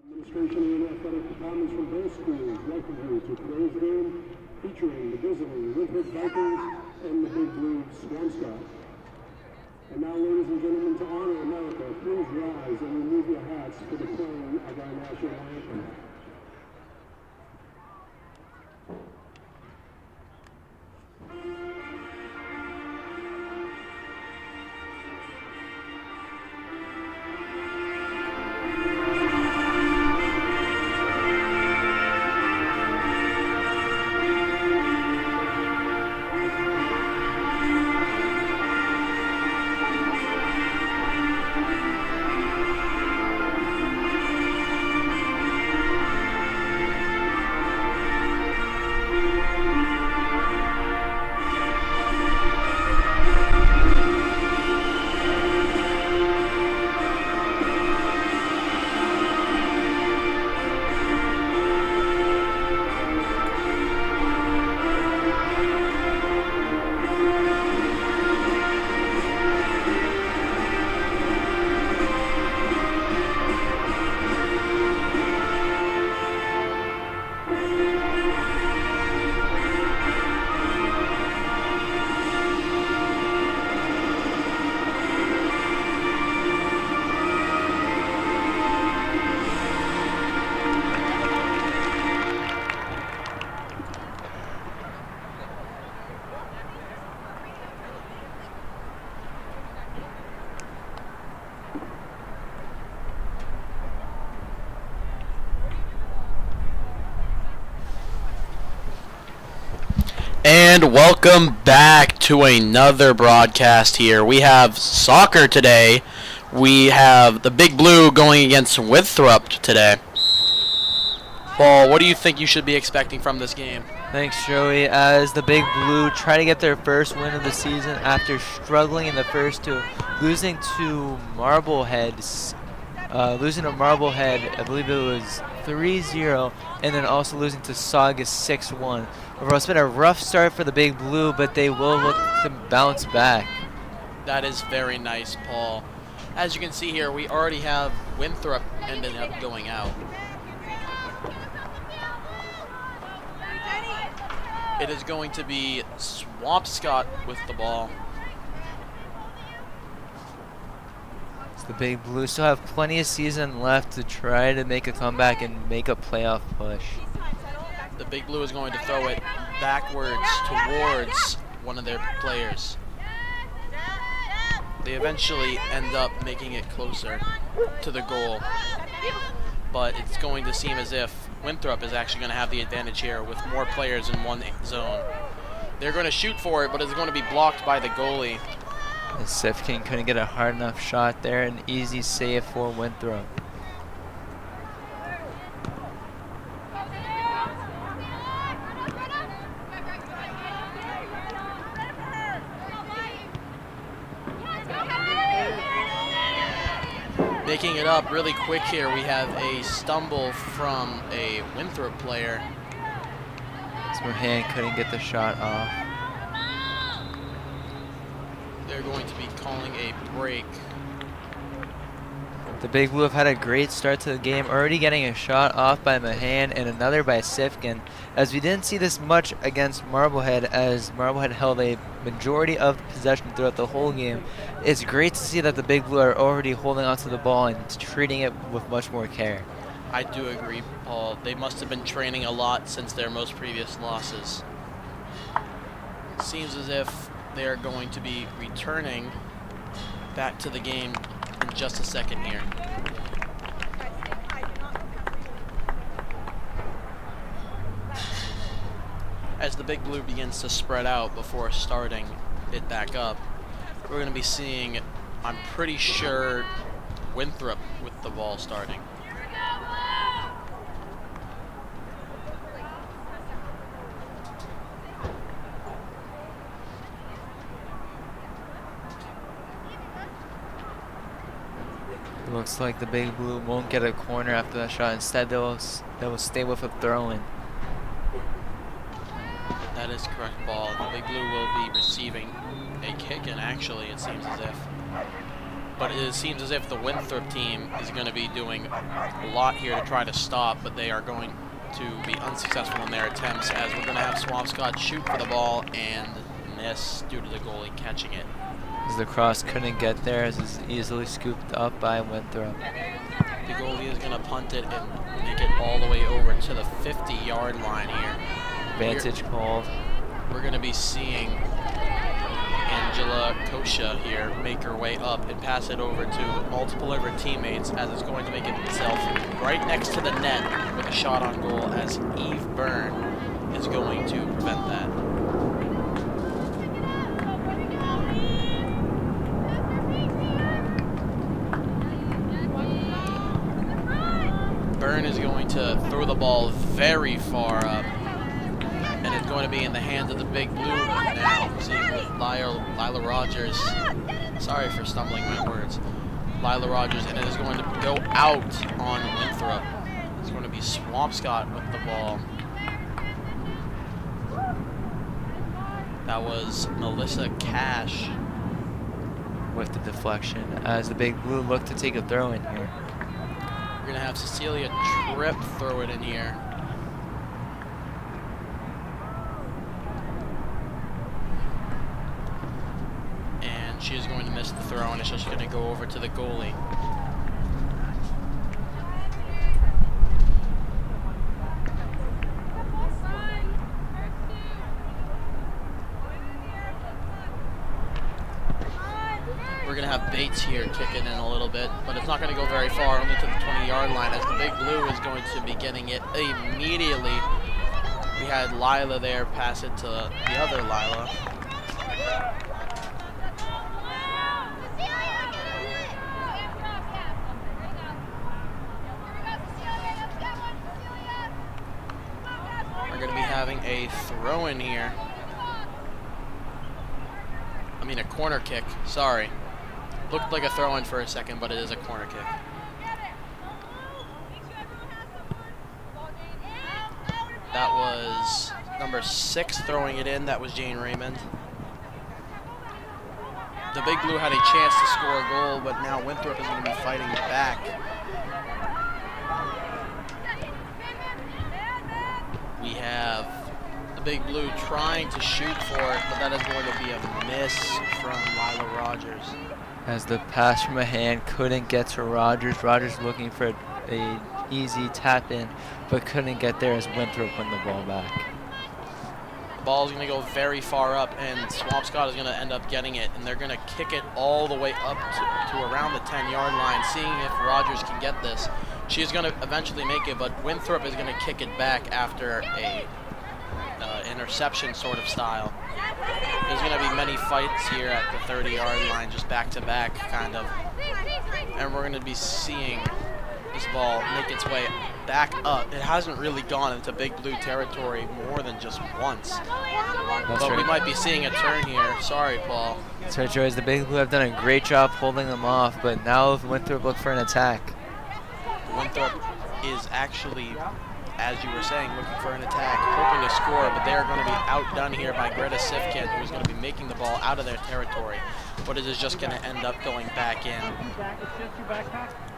Administration and athletic departments from both schools welcome you to today's game featuring the visiting Winthrop Vikings and the Big Blue Swampscott. And now, ladies and gentlemen, to honor America, please rise and remove your hats for the playing of our national anthem. And welcome back to another broadcast here. We have soccer today. We have the Big Blue going against Winthrop today. Paul, what do you think you should be expecting from this game? Thanks, Joey. As the Big Blue try to get their first win of the season after struggling in the first two, losing to Marblehead, I believe it was 3-0, and then also losing to Saugus 6-1. Overall, it's been a rough start for the Big Blue, but they will look to bounce back. That is very nice, Paul. As you can see here, we already have Winthrop ended up going out. It is going to be Swampscott with the ball. The Big Blue still have plenty of season left to try to make a comeback and make a playoff push. The Big Blue is going to throw it backwards towards one of their players. They eventually end up making it closer to the goal, but it's going to seem as if Winthrop is actually going to have the advantage here with more players in one zone. They're going to shoot for it, but it's going to be blocked by the goalie. Sifkin couldn't get a hard enough shot there. An easy save for Winthrop. Making it up really quick here, we have a stumble from a Winthrop player. Smirhan couldn't get the shot off. They're going to be calling a break. The Big Blue have had a great start to the game, already getting a shot off by Mahan and another by Sifkin, as we didn't see this much against Marblehead, as Marblehead held a majority of possession throughout the whole game. It's great to see that the Big Blue are already holding onto the ball and treating it with much more care. I do agree, Paul. They must have been training a lot since their most previous losses. Seems as if they are going to be returning back to the game in just a second here. As the Big Blue begins to spread out before starting it back up, we're going to be seeing, I'm pretty sure, Winthrop with the ball starting. Looks like the Big Blue won't get a corner after that shot. Instead, they will stay with a throw-in. That is correct, ball. The Big Blue will be receiving a kick, and actually, it seems as if But it seems as if the Winthrop team is going to be doing a lot here to try to stop, but they are going to be unsuccessful in their attempts, as we're going to have Swampscott shoot for the ball and miss due to the goalie catching it. As the cross couldn't get there, as it's easily scooped up by Winthrop. The goalie is going to punt it and make it all the way over to the 50-yard line here. Advantage called. We're going to be seeing Angela Kosha here make her way up and pass it over to multiple of her teammates, as it's going to make itself right next to the net with a shot on goal, as Eve Byrne is going to prevent that. Byrne is going to throw the ball very far up, and it's going to be in the hands of the Big Blue now. Seeing Lila Rogers, sorry for stumbling my words, Lila Rogers, and it is going to go out on Winthrop. It's going to be Swampscott with the ball. That was Melissa Cash with the deflection, as the Big Blue look to take a throw in here. We're going to have Cecilia Tripp throw it in here. And she is going to miss the throw, and it's just going to go over to the goalie. We're going to have Bates here kicking in a little bit, but it's not going to go very far, only to the 20-yard line, as the Big Blue is going to be getting it immediately. We had Lila there pass it to the other Lila. We're going to be having a throw in here. I mean, a corner kick, sorry. Looked like a throw-in for a second, but it is a corner kick. That was number 6 throwing it in. That was Jane Raymond. The Big Blue had a chance to score a goal, but now Winthrop is going to be fighting back. We have the Big Blue trying to shoot for it, but that is going to be a miss from Lila Rogers. As the pass from a hand couldn't get to Rogers. Rogers looking for a easy tap in, but couldn't get there as Winthrop won the ball back. The ball is going to go very far up, and Swampscott is going to end up getting it, and they're going to kick it all the way up to around the 10-yard line, seeing if Rogers can get this. She is going to eventually make it, but Winthrop is going to kick it back after a interception sort of style. There's going to be many fights here at the 30-yard line, just back-to-back, kind of. And we're going to be seeing this ball make its way back up. It hasn't really gone into Big Blue territory more than just once. But we might be seeing a turn here. Sorry, Paul. That's right, Joyce. The Big Blue have done a great job holding them off, but now Winthrop look for an attack. Winthrop is actually, as you were saying, looking for an attack, hoping to score, but they are going to be outdone here by Greta Sifkin, who is going to be making the ball out of their territory. But it is just going to end up going back in.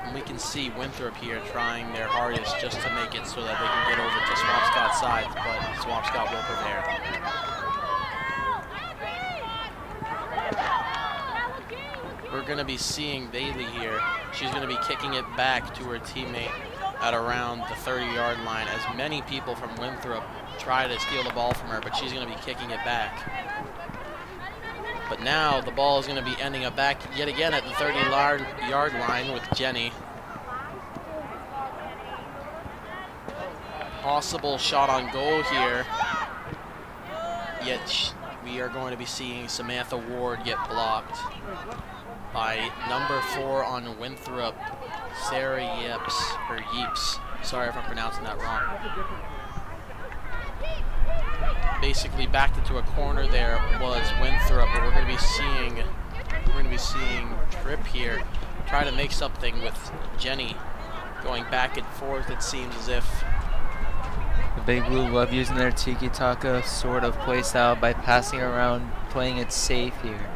And we can see Winthrop here trying their hardest just to make it so that they can get over to Swampscott's side, but Swampscott will prepare. We're going to be seeing Bailey here. She's going to be kicking it back to her teammate at around the 30-yard line, as many people from Winthrop try to steal the ball from her, but she's going to be kicking it back. But now the ball is going to be ending up back yet again at the 30-yard line with Jenny. Possible shot on goal here, yet we are going to be seeing Samantha Ward get blocked by number 4 on Winthrop, Sarah Yeeps. Sorry if I'm pronouncing that wrong. Basically backed into a corner there was Winthrop, but we're going to be seeing Tripp here try to make something with Jenny going back and forth. It seems as if the Big Blue love using their tiki-taka sort of play style by passing around, playing it safe here.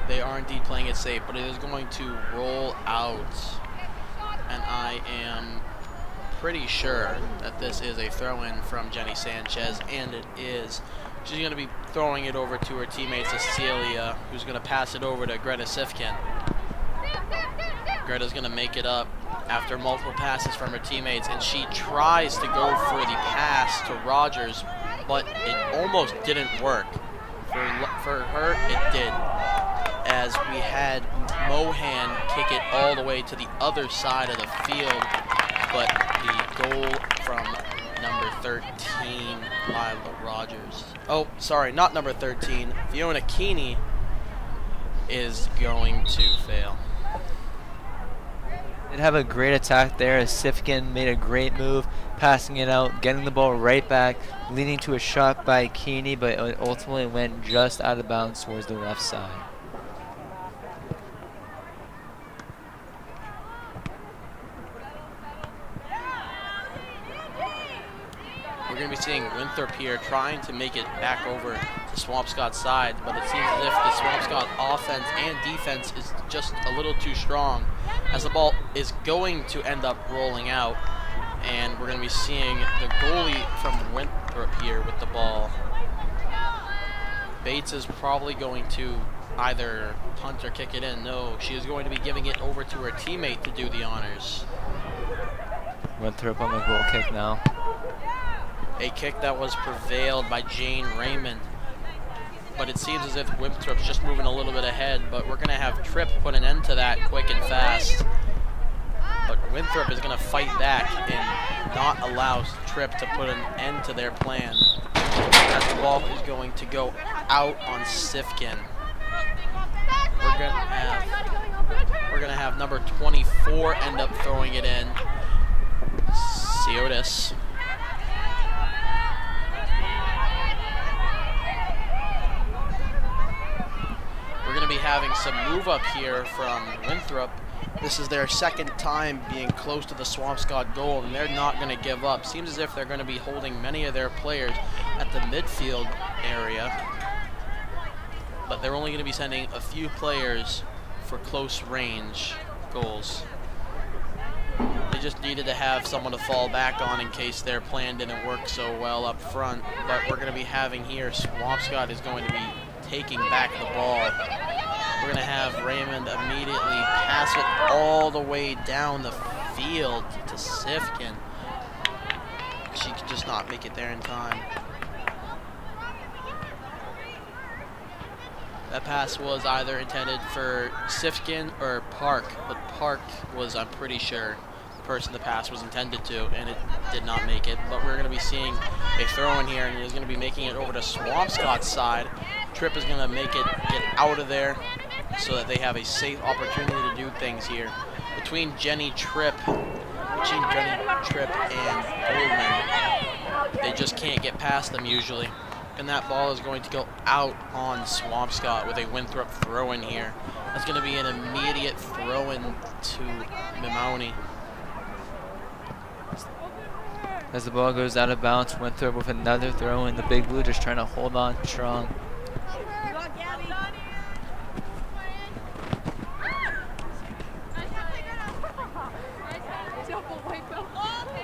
They are indeed playing it safe, but it is going to roll out. And I am pretty sure that this is a throw-in from Jenny Sanchez, and it is. She's going to be throwing it over to her teammate Cecilia, who's going to pass it over to Greta Sifkin. Greta's going to make it up after multiple passes from her teammates, and she tries to go for the pass to Rogers, but it almost didn't work. For her, it did, as we had Mohan kick it all the way to the other side of the field, but the goal from number 13, Lila Rogers. Oh, sorry, not number 13. Fiona Keeney is going to fail. Did have a great attack there as Sifkin made a great move, passing it out, getting the ball right back, leading to a shot by Keeney, but it ultimately went just out of bounds towards the left side. We're going to be seeing Winthrop here trying to make it back over to Swampscott's side, but it seems as if the Swampscott offense and defense is just a little too strong, as the ball is going to end up rolling out, and we're going to be seeing the goalie from Winthrop here with the ball. Bates is probably going to either punt or kick it in. No, she is going to be giving it over to her teammate to do the honors. Winthrop on the goal kick now. A kick that was prevailed by Jane Raymond. But it seems as if Winthrop's just moving a little bit ahead, but we're going to have Tripp put an end to that quick and fast. But Winthrop is going to fight back and not allow Tripp to put an end to their plan, as the ball is going to go out on Sifkin. We're going to have number 24 end up throwing it in. Siotis. We're going to be having some move up here from Winthrop. This is their second time being close to the Swampscott goal, and they're not going to give up. Seems as if they're going to be holding many of their players at the midfield area, but they're only going to be sending a few players for close range goals. They just needed to have someone to fall back on in case their plan didn't work so well up front, but we're going to be having here, Swampscott is going to be taking back the ball. We're going to have Raymond immediately pass it all the way down the field to Sifkin. She could just not make it there in time. That pass was either intended for Sifkin or Park, but Park was, I'm pretty sure, the person the pass was intended to, and it did not make it. But we're going to be seeing a throw in here, and he's going to be making it over to Swampscott's side. Tripp is going to make it get out of there so that they have a safe opportunity to do things here. Between Jenny Tripp and Goldman, they just can't get past them usually. And that ball is going to go out on Swampscott with a Winthrop throw-in here. That's going to be an immediate throw-in to Mimoni. As the ball goes out of bounds, Winthrop with another throw-in. The Big Blue just trying to hold on strong.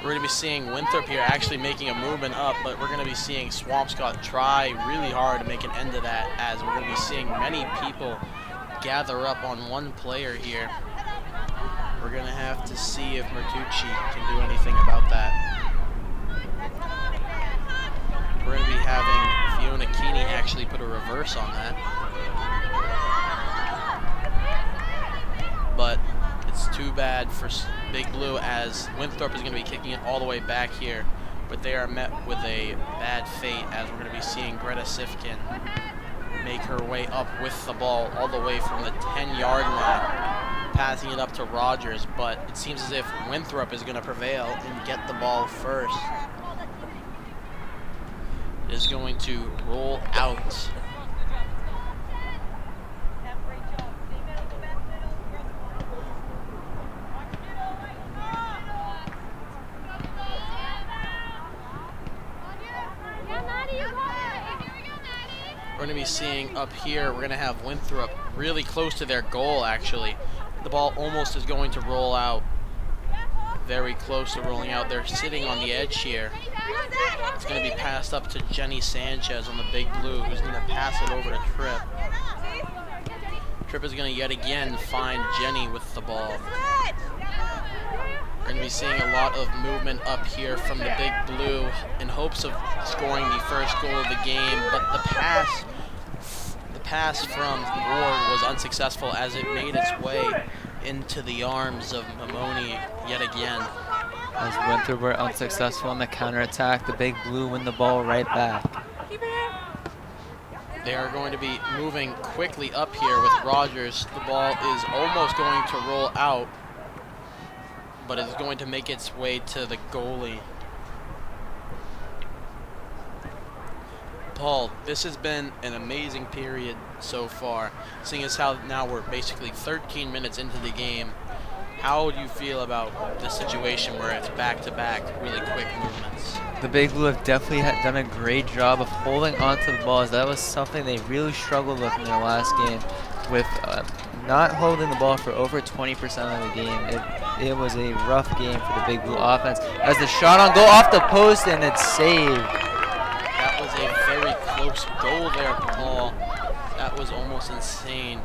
We're going to be seeing Winthrop here actually making a movement up, but we're going to be seeing Swampscott try really hard to make an end to that, as we're going to be seeing many people gather up on one player here. We're going to have to see if Mertucci can do anything about that. We're going to be having Fiona Keeney actually put a reverse on that. But it's too bad for Big Blue, as Winthrop is going to be kicking it all the way back here. But they are met with a bad fate, as we're going to be seeing Greta Sifkin make her way up with the ball all the way from the 10-yard line, passing it up to Rogers. But it seems as if Winthrop is going to prevail and get the ball first. It is going to roll out. We're going to be seeing up here, we're going to have Winthrop really close to their goal, actually. The ball almost is going to roll out. Very close to rolling out. They're sitting on the edge here. It's going to be passed up to Jenny Sanchez on the big blue, who's going to pass it over to Tripp. Tripp is going to yet again find Jenny with the ball. We're going to be seeing a lot of movement up here from the big blue in hopes of scoring the first goal of the game, but the pass from Ward was unsuccessful as it made its way into the arms of Mamoni yet again. As Winthrop were unsuccessful on the counterattack, the big blue win the ball right back. They are going to be moving quickly up here with Rogers. The ball is almost going to roll out, but it's going to make its way to the goalie. Paul, this has been an amazing period so far, seeing as how now we're basically 13 minutes into the game. How do you feel about the situation where it's back-to-back, really quick movements? The Big Blue have definitely done a great job of holding onto the balls. That was something they really struggled with in their last game, with not holding the ball for over 20% of the game. It was a rough game for the Big Blue offense. As the shot on goal off the post, and it's saved. That was a very close goal there, Paul. That was almost insane.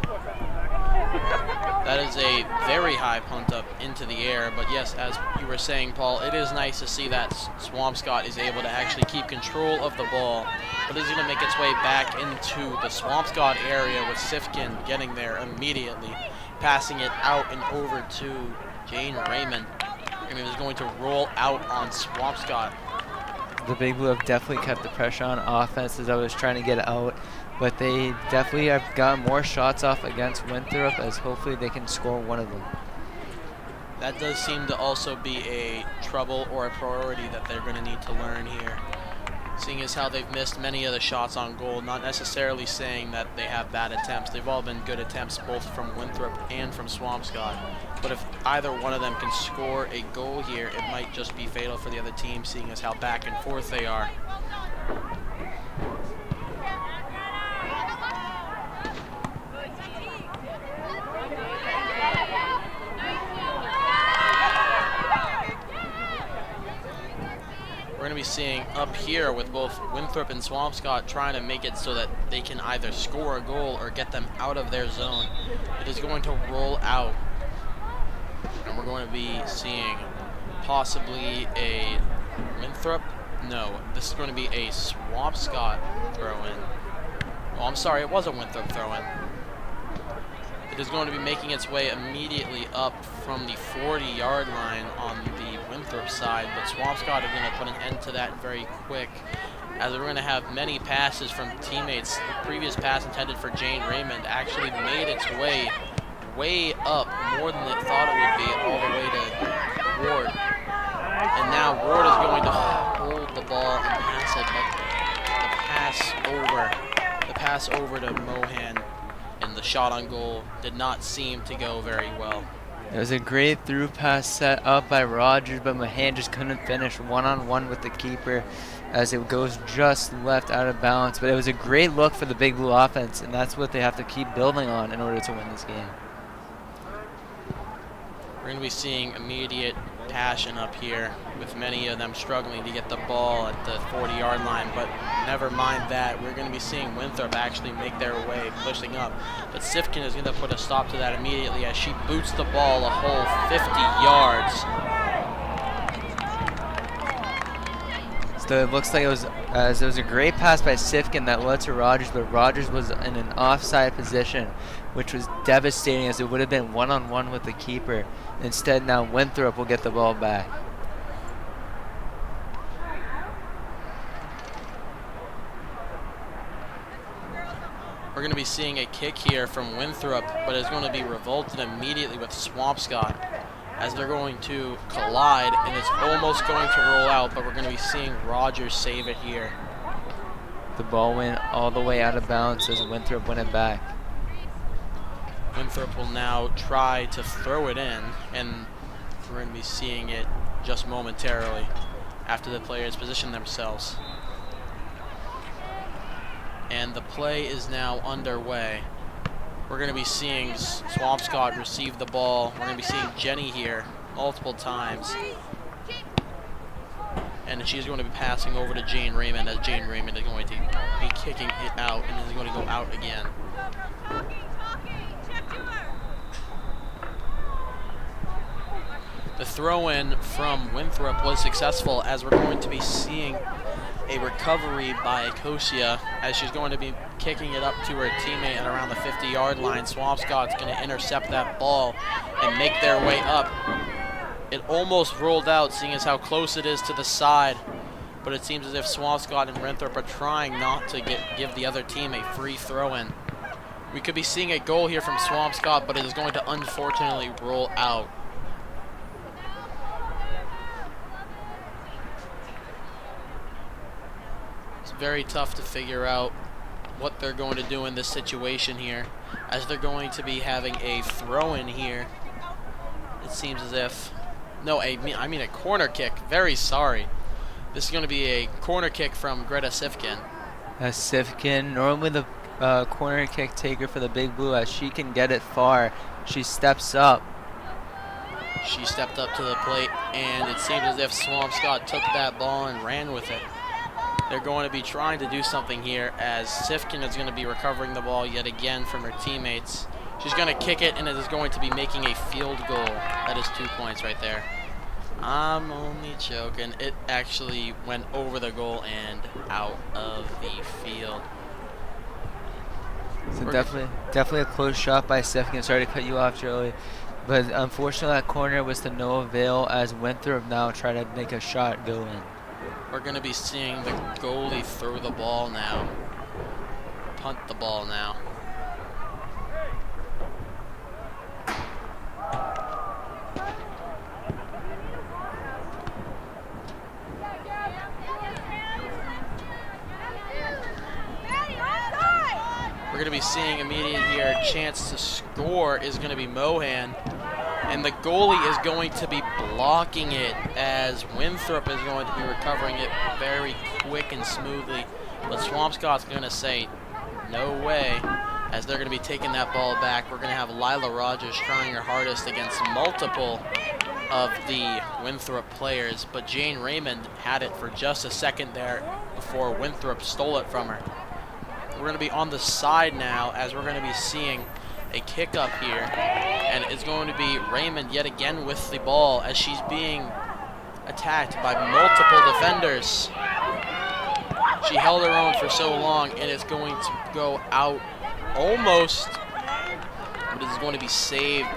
That is a very high punt up into the air, but yes, as you were saying, Paul, it is nice to see that Swampscott is able to actually keep control of the ball, but it's going to make its way back into the Swampscott area with Sifkin getting there immediately, passing it out and over to Jane Raymond, and it is going to roll out on Swampscott. The Big Blue have definitely kept the pressure on offense as I was trying to get out, but they definitely have gotten more shots off against Winthrop, as hopefully they can score one of them. That does seem to also be a trouble or a priority that they're going to need to learn here. Seeing as how they've missed many of the shots on goal, not necessarily saying that they have bad attempts. They've all been good attempts, both from Winthrop and from Swampscott. But if either one of them can score a goal here, it might just be fatal for the other team, seeing as how back and forth they are. We're going to be seeing up here with both Winthrop and Swampscott trying to make it so that they can either score a goal or get them out of their zone. It is going to roll out, and we're going to be seeing possibly a Winthrop. No, this is going to be a Swampscott throw-in. Oh, I'm sorry, it was a Winthrop throw-in. It is going to be making its way immediately up from the 40-yard line on the Winthrop side, but Swampscott are going to put an end to that very quick, as we're going to have many passes from teammates. The previous pass intended for Jane Raymond actually made its way up, more than it thought it would be, all the way to Ward. And now Ward is going to hold the ball and pass it, but the pass over to Mohan and the shot on goal did not seem to go very well. It was a great through pass set up by Rogers, but Mahan just couldn't finish one-on-one with the keeper as it goes just left out of bounds. But it was a great look for the Big Blue offense, and that's what they have to keep building on in order to win this game. We're going to be seeing immediate passion up here, with many of them struggling to get the ball at the 40-yard line, but never mind that. We're going to be seeing Winthrop actually make their way, pushing up. But Sifkin is going to put a stop to that immediately as she boots the ball a whole 50 yards. So it looks like it was a great pass by Sifkin that led to Rogers, but Rogers was in an offside position, which was devastating as it would have been one-on-one with the keeper. Instead, now Winthrop will get the ball back. We're going to be seeing a kick here from Winthrop, but it's going to be revolted immediately with Swampscott as they're going to collide, and it's almost going to roll out, but we're going to be seeing Rogers save it here. The ball went all the way out of bounds as Winthrop win it back. Winthrop will now try to throw it in, and we're going to be seeing it just momentarily after the players position themselves. And the play is now underway. We're going to be seeing Swampscott receive the ball. We're going to be seeing Jenny here multiple times. And she's going to be passing over to Jane Raymond, as Jane Raymond is going to be kicking it out and is going to go out again. The throw-in from Winthrop was successful, as we're going to be seeing a recovery by Kosia as she's going to be kicking it up to her teammate at around the 50-yard line. Swampscott's going to intercept that ball and make their way up. It almost rolled out, seeing as how close it is to the side, but it seems as if Swampscott and Winthrop are trying not to give the other team a free throw-in. We could be seeing a goal here from Swampscott, but it is going to unfortunately roll out. It's very tough to figure out what they're going to do in this situation here, as they're going to be having a throw-in here. It seems as if... No, I mean a corner kick. Very sorry. This is going to be a corner kick from Greta Sifkin. Sifkin, normally the corner kick taker for the Big Blue, as she can get it far. She steps up. She stepped up to the plate, and it seems as if Swampscott took that ball and ran with it. They're going to be trying to do something here, as Sifkin is going to be recovering the ball yet again from her teammates. She's going to kick it, and it is going to be making a field goal. That is 2 points right there. I'm only joking. It actually went over the goal and out of the field. So definitely a close shot by Sifkin. Sorry to cut you off, Joey. But unfortunately, that corner was to no avail, as Winthrop now try to make a shot go in. We're going to be seeing the goalie throw the ball now. Punt the ball now. We're going to be seeing immediate here. Chance to score is going to be Mohan. And the goalie is going to be blocking it, as Winthrop is going to be recovering it very quick and smoothly. But Swampscott's going to say, no way, as they're going to be taking that ball back. We're going to have Lila Rogers trying her hardest against multiple of the Winthrop players. But Jane Raymond had it for just a second there before Winthrop stole it from her. We're going to be on the side now, as we're going to be seeing a kick up here, and it's going to be Raymond yet again with the ball, as she's being attacked by multiple defenders. She held her own for so long, and it's going to go out almost, but it's going to be saved.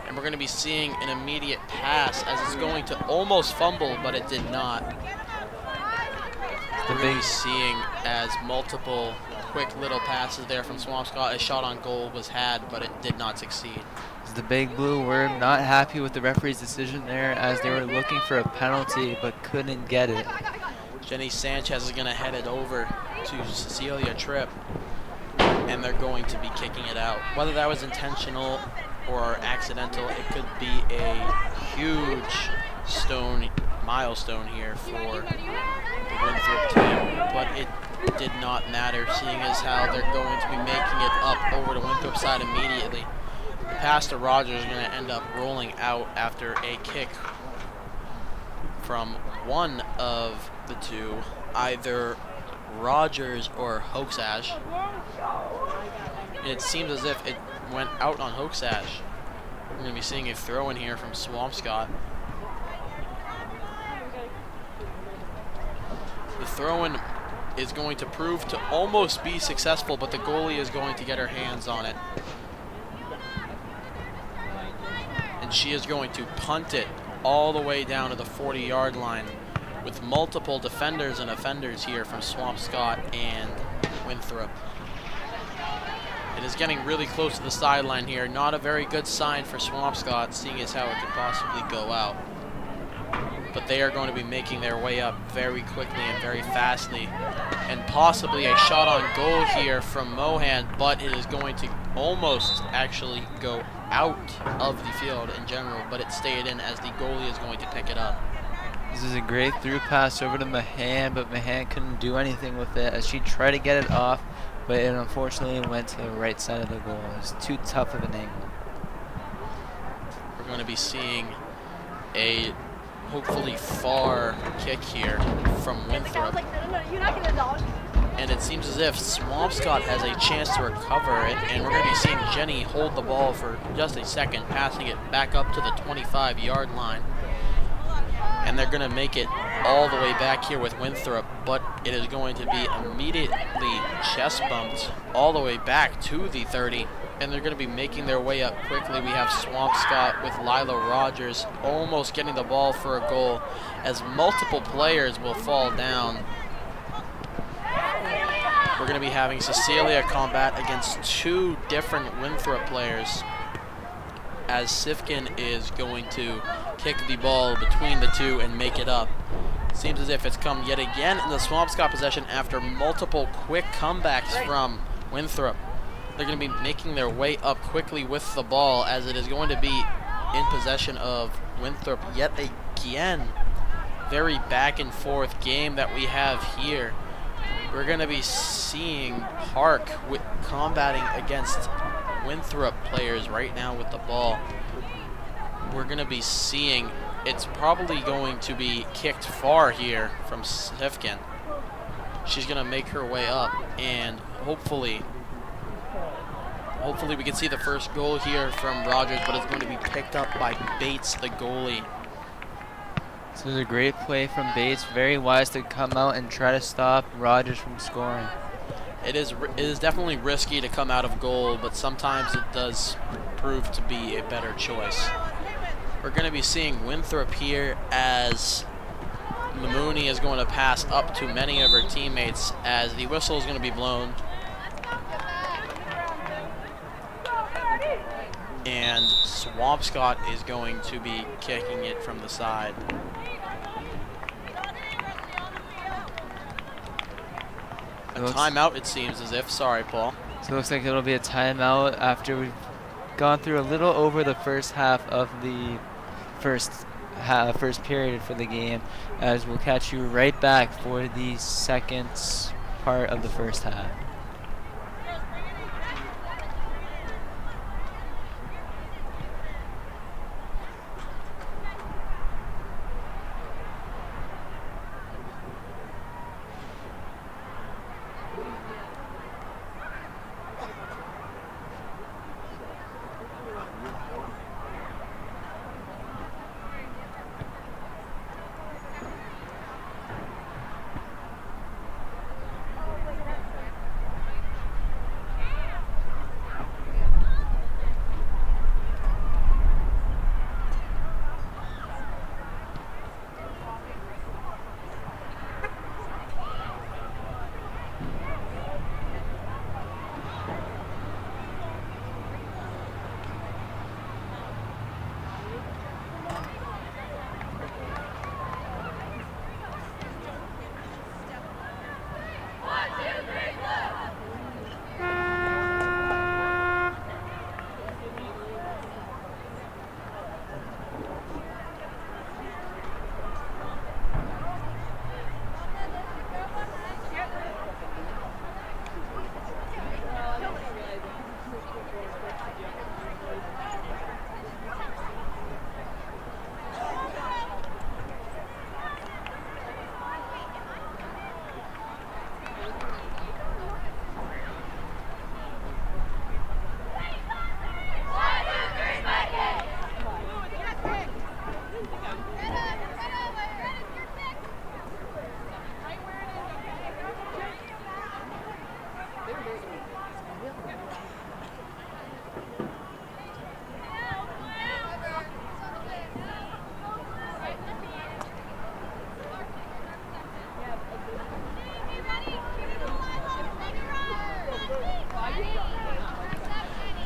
And we're going to be seeing an immediate pass, as it's going to almost fumble, but it did not. We're going to be seeing as multiple quick little passes there from Swampscott. A shot on goal was had, but it did not succeed. The Big Blue were not happy with the referee's decision there, as they were looking for a penalty but couldn't get it. Jenny Sanchez is going to head it over to Cecilia Tripp, and they're going to be kicking it out. Whether that was intentional or accidental, it could be a huge milestone here for the Winthrop team, but it did not matter, seeing as how they're going to be making it up over to Winthrop's side immediately. The pass to Rogers is going to end up rolling out after a kick from one of the two, either Rogers or Hoaxash. It seems as if it went out on Hoaxash. We're going to be seeing a throw in here from Swampscott. The throw-in is going to prove to almost be successful, but the goalie is going to get her hands on it. And she is going to punt it all the way down to the 40-yard line, with multiple defenders and offenders here from Swampscott and Winthrop. It is getting really close to the sideline here. Not a very good sign for Swampscott, seeing as how it could possibly go out. But they are going to be making their way up very quickly and very fastly. And possibly a shot on goal here from Mohan, but it is going to almost actually go out of the field in general, but it stayed in, as the goalie is going to pick it up. This is a great through pass over to Mahan, but Mahan couldn't do anything with it as she tried to get it off, but it unfortunately went to the right side of the goal. It was too tough of an angle. We're going to be seeing a hopefully far kick here from Winthrop. And it seems as if Swampscott has a chance to recover it, and we're going to be seeing Jenny hold the ball for just a second, passing it back up to the 25-yard line. And they're going to make it all the way back here with Winthrop, but it is going to be immediately chest bumped all the way back to the 30, and they're going to be making their way up quickly. We have Swampscott with Lila Rogers almost getting the ball for a goal as multiple players will fall down. We're going to be having Cecilia combat against two different Winthrop players as Sifkin is going to kick the ball between the two and make it up. Seems as if it's come yet again in the Swampscott possession after multiple quick comebacks from Winthrop. They're going to be making their way up quickly with the ball as it is going to be in possession of Winthrop yet again. Very back and forth game that we have here. We're going to be seeing Park combating against Winthrop players right now with the ball. We're going to be seeing it's probably going to be kicked far here from Sifkin. She's going to make her way up, and hopefully we can see the first goal here from Rogers, but it's going to be picked up by Bates, the goalie. This is a great play from Bates. Very wise to come out and try to stop Rogers from scoring. It is definitely risky to come out of goal, but sometimes it does prove to be a better choice. We're going to be seeing Winthrop here as Mamouni is going to pass up to many of her teammates as the whistle is going to be blown. And Swampscott is going to be kicking it from the side. A timeout, it seems as if. Sorry, Paul. So it looks like it'll be a timeout after we've gone through a little over the first half of the first period for the game, as we'll catch you right back for the second part of the first half.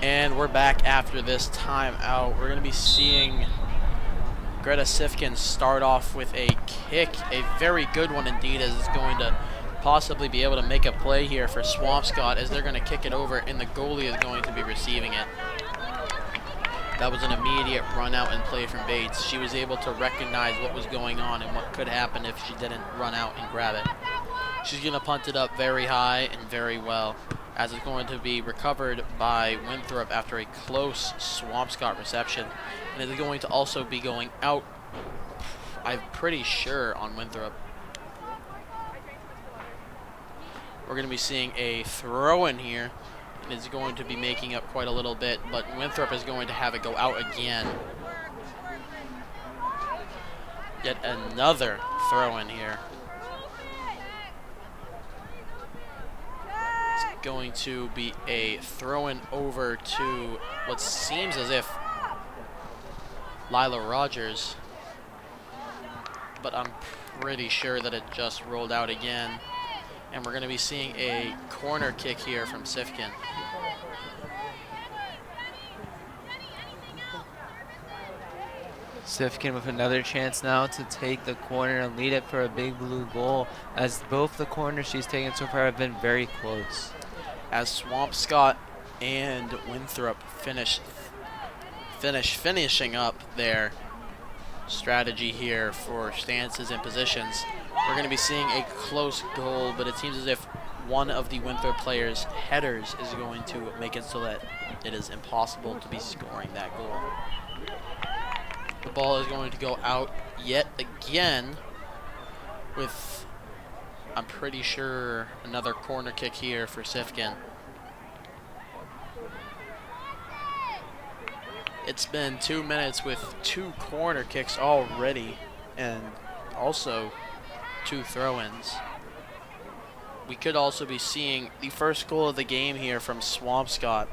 And we're back after this timeout. We're going to be seeing Greta Sifkin start off with a kick, a very good one indeed, as it's going to possibly be able to make a play here for Swampscott as they're going to kick it over and the goalie is going to be receiving it. That was an immediate run out and play from Bates. She was able to recognize what was going on and what could happen if she didn't run out and grab it. She's going to punt it up very high and very well, as it's going to be recovered by Winthrop after a close Swampscott reception. And it's going to also be going out, I'm pretty sure, on Winthrop. We're going to be seeing a throw in here. And it's going to be making up quite a little bit, but Winthrop is going to have it go out again. Yet another throw in here. It's going to be a throw in over to what seems as if Lila Rogers, but I'm pretty sure that it just rolled out again. And we're going to be seeing a corner kick here from Sifkin. Sifkin with another chance now to take the corner and lead it for a Big Blue goal, as both the corners she's taken so far have been very close. As Swampscott and Winthrop finishing up their strategy here for stances and positions, we're going to be seeing a close goal, but it seems as if one of the Winthrop players' headers is going to make it so that it is impossible to be scoring that goal. The ball is going to go out yet again with, I'm pretty sure, another corner kick here for Sifkin. It's been 2 minutes with 2 corner kicks already, and also 2 throw-ins. We could also be seeing the first goal of the game here from Swampscott.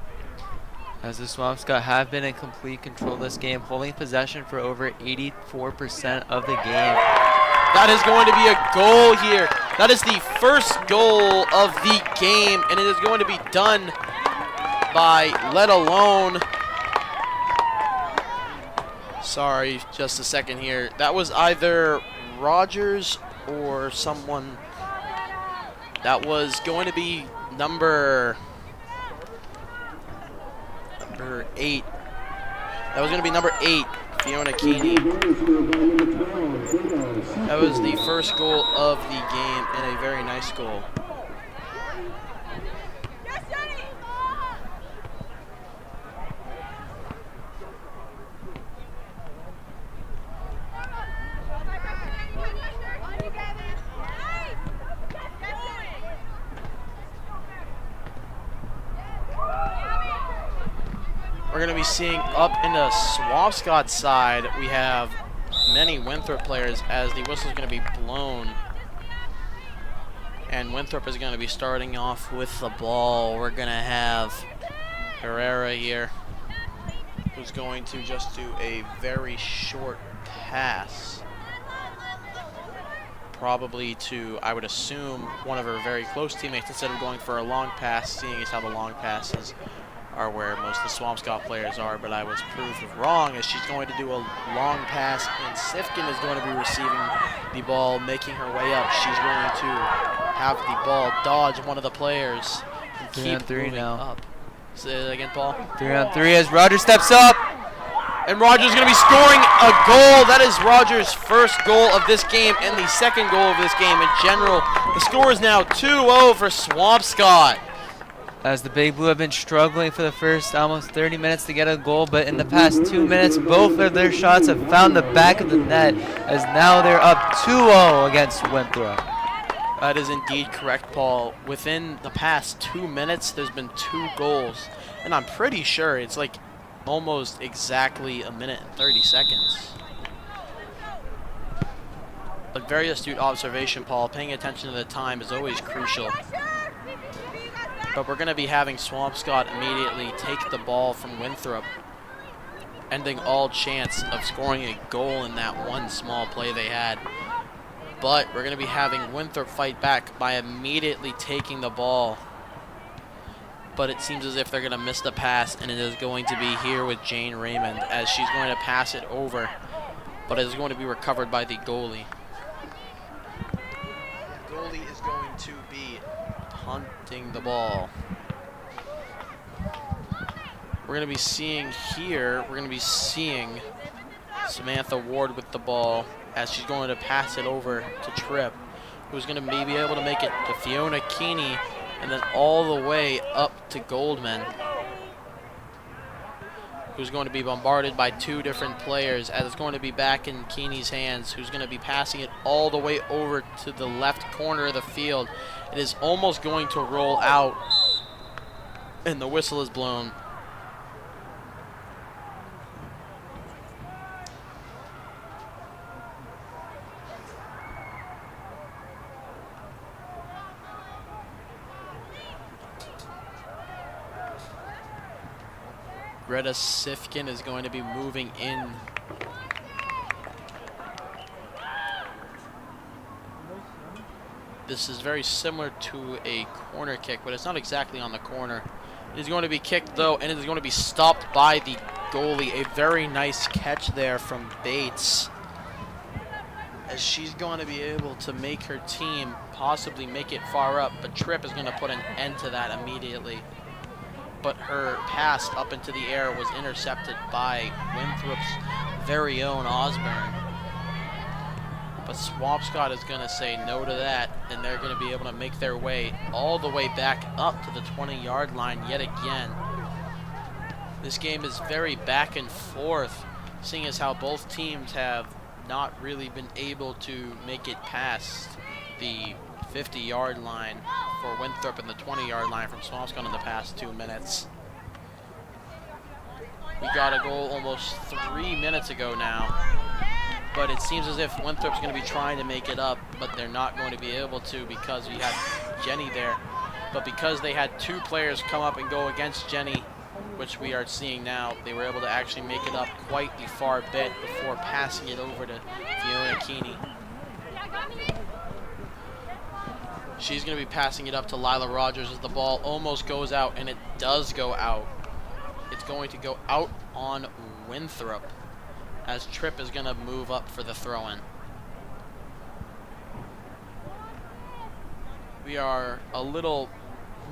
As the Swampscott have been in complete control of this game, holding possession for over 84% of the game. That is going to be a goal here. That is the first goal of the game, and it is going to be done by Let Alone. Sorry, just a second here. That was either Rogers or someone. That was going to be number 8. That was going to be number 8, Fiona Keeney. That was the first goal of the game, and a very nice goal. We're going to be seeing up in the Swampscott side, we have many Winthrop players as the whistle is going to be blown. And Winthrop is going to be starting off with the ball. We're going to have Herrera here, who's going to just do a very short pass. Probably to, I would assume, one of her very close teammates instead of going for a long pass, seeing as how the long passes are where most of the Swampscott players are, but I was proved wrong as she's going to do a long pass, and Sifkin is going to be receiving the ball, making her way up. She's going to have the ball dodge one of the players and keep moving now. up. Say that again, Paul. 3-on-3 as Rogers steps up. And Rogers is going to be scoring a goal. That is Rogers' first goal of this game and the second goal of this game in general. The score is now 2-0 for Swampscott. As the Big Blue have been struggling for the first almost 30 minutes to get a goal, but in the past 2 minutes, both of their shots have found the back of the net, as now they're up 2-0 against Winthrop. That is indeed correct, Paul. Within the past 2 minutes, there's been 2 goals. And I'm pretty sure it's like almost exactly a minute and 30 seconds. A very astute observation, Paul. Paying attention to the time is always crucial. But we're going to be having Swampscott immediately take the ball from Winthrop, ending all chance of scoring a goal in that one small play they had. But we're going to be having Winthrop fight back by immediately taking the ball. But it seems as if they're going to miss the pass, and it is going to be here with Jane Raymond as she's going to pass it over. But it is going to be recovered by the goalie. The goalie is going to be punting the ball. we're going to be seeing here, Samantha Ward with the ball as she's going to pass it over to Tripp, who's going to maybe able to make it to Fiona Keeney and then all the way up to Goldman, who's going to be bombarded by two different players as it's going to be back in Keeney's hands, who's going to be passing it all the way over to the left corner of the field. It is almost going to roll out, and the whistle is blown. Greta Sifkin is going to be moving in. This is very similar to a corner kick, but it's not exactly on the corner. It is going to be kicked, though, and it is going to be stopped by the goalie. A very nice catch there from Bates, as she's going to be able to make her team possibly make it far up, but Tripp is going to put an end to that immediately. But her pass up into the air was intercepted by Winthrop's very own Osborne. But Swampscott is going to say no to that, and they're going to be able to make their way all the way back up to the 20-yard line yet again. This game is very back and forth, seeing as how both teams have not really been able to make it past the 50-yard line for Winthrop and the 20-yard line from Swampscott in the past 2 minutes. We got a goal almost 3 minutes ago now, but it seems as if Winthrop's going to be trying to make it up, but they're not going to be able to because we had Jenny there. But because they had two players come up and go against Jenny, which we are seeing now, they were able to actually make it up quite the far bit before passing it over to Fiona Keeney. She's going to be passing it up to Lila Rogers as the ball almost goes out, and it does go out. It's going to go out on Winthrop, as Tripp is going to move up for the throw-in. We are a little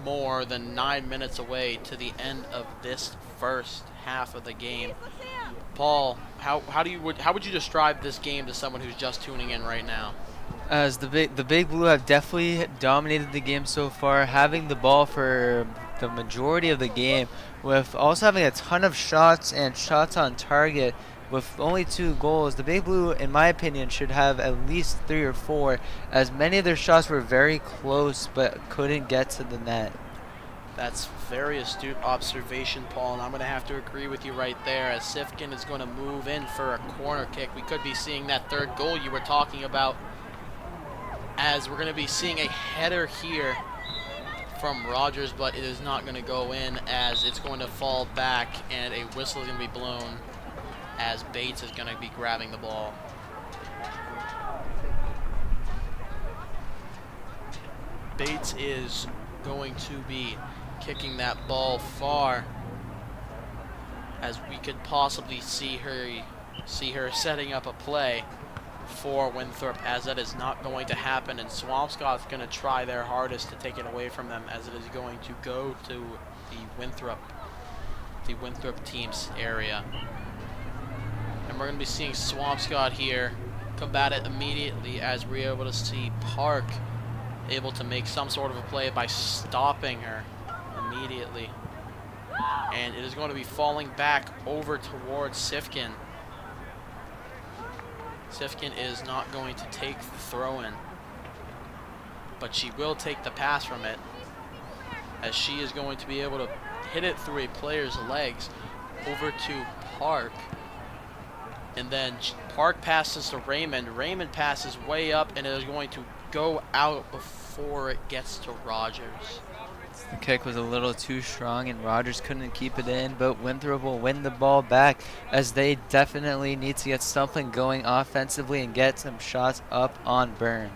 more than 9 minutes away to the end of this first half of the game. Paul, how would you describe this game to someone who's just tuning in right now? As the Big Blue have definitely dominated the game so far, having the ball for the majority of the game, with also having a ton of shots and shots on target. With only 2 goals, the Big Blue, in my opinion, should have at least 3 or 4, as many of their shots were very close but couldn't get to the net. That's very astute observation, Paul, and I'm going to have to agree with you right there, as Sifkin is going to move in for a corner kick. We could be seeing that third goal you were talking about, as we're going to be seeing a header here from Rogers, but it is not going to go in, as it's going to fall back and a whistle is going to be blown, as Bates is going to be grabbing the ball. Bates is going to be kicking that ball far, as we could possibly see her setting up a play for Winthrop, as that is not going to happen, and Swampscott's going to try their hardest to take it away from them, as it is going to go to the Winthrop team's area. And we're going to be seeing Swampscott here combat it immediately, as we're able to see Park able to make some sort of a play by stopping her immediately. And it is going to be falling back over towards Sifkin. Sifkin is not going to take the throw-in, but she will take the pass from it, as she is going to be able to hit it through a player's legs over to Park. And then Park passes to Raymond. Raymond passes way up, and it is going to go out before it gets to Rogers. The kick was a little too strong, and Rogers couldn't keep it in, but Winthrop will win the ball back, as they definitely need to get something going offensively and get some shots up on Byrne.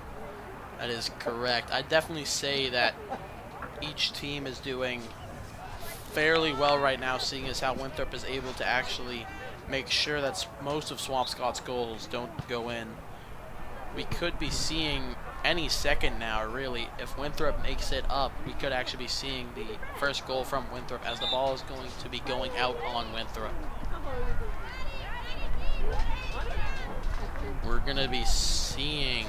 That is correct. I'd definitely say that each team is doing fairly well right now, seeing as how Winthrop is able to actually make sure that most of Swampscott's goals don't go in. We could be seeing any second now, really. If Winthrop makes it up, we could actually be seeing the first goal from Winthrop, as the ball is going to be going out on Winthrop. We're gonna be seeing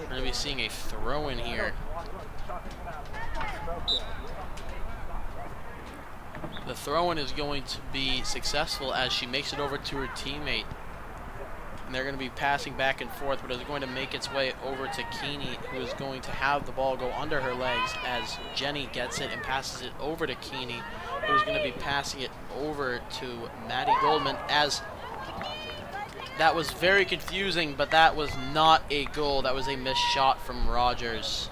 a throw in here. The throw-in is going to be successful as she makes it over to her teammate. And they're going to be passing back and forth, but it's going to make its way over to Keeney, who is going to have the ball go under her legs as Jenny gets it and passes it over to Keeney, who's going to be passing it over to Maddie Goldman, as that was very confusing, but that was not a goal. That was a missed shot from Rogers.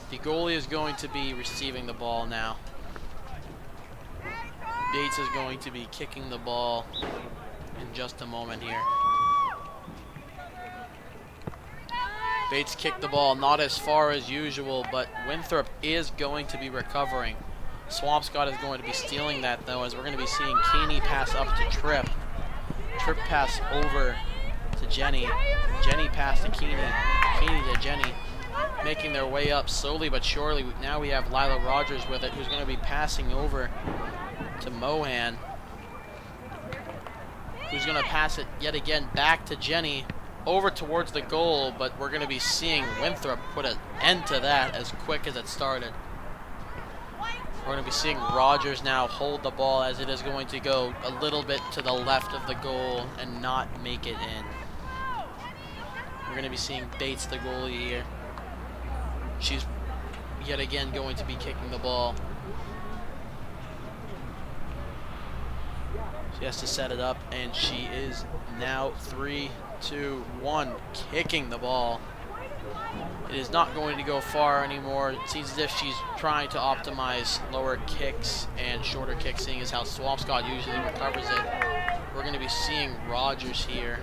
The goalie is going to be receiving the ball now. Bates is going to be kicking the ball in just a moment here. Bates kicked the ball not as far as usual, but Winthrop is going to be recovering. Swampscott is going to be stealing that, though, as we're going to be seeing Keeney pass up to Tripp. Tripp pass over to Jenny. Jenny pass to Keeney. Keeney to Jenny. Making their way up slowly but surely. Now we have Lila Rogers with it, who's going to be passing over to Mohan, who's going to pass it yet again back to Jenny, over towards the goal, but we're going to be seeing Winthrop put an end to that as quick as it started. We're going to be seeing Rogers now hold the ball, as it is going to go a little bit to the left of the goal and not make it in. We're going to be seeing Bates, the goalie, here. She's yet again going to be kicking the ball. She has to set it up, and she is now 3, 2, 1, kicking the ball. It is not going to go far anymore. It seems as if she's trying to optimize lower kicks and shorter kicks, seeing as how Swampscott usually recovers it. We're going to be seeing Rogers here.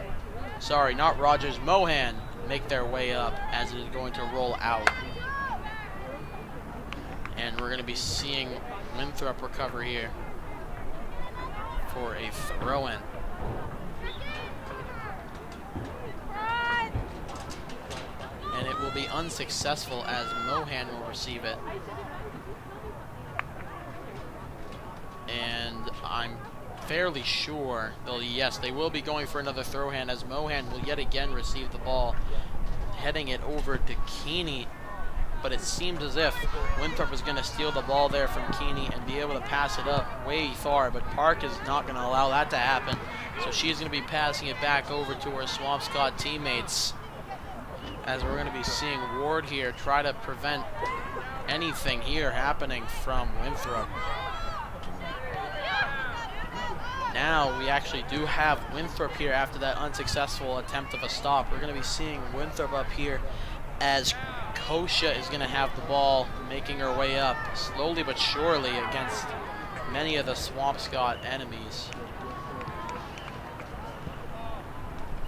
Sorry, not Rogers, Mohan make their way up as it is going to roll out. And we're going to be seeing Winthrop recover here for a throw-in. And it will be unsuccessful as Mohan will receive it. And I'm fairly sure, yes, they will be going for another throw-in as Mohan will yet again receive the ball, heading it over to Keeney. But it seems as if Winthrop is going to steal the ball there from Keeney and be able to pass it up way far, but Park is not going to allow that to happen. So she's going to be passing it back over to her Swampscott teammates, as we're going to be seeing Ward here try to prevent anything here happening from Winthrop. Now we actually do have Winthrop here after that unsuccessful attempt of a stop. We're going to be seeing Winthrop up here as Kosha is going to have the ball, making her way up slowly but surely against many of the Swampscott enemies.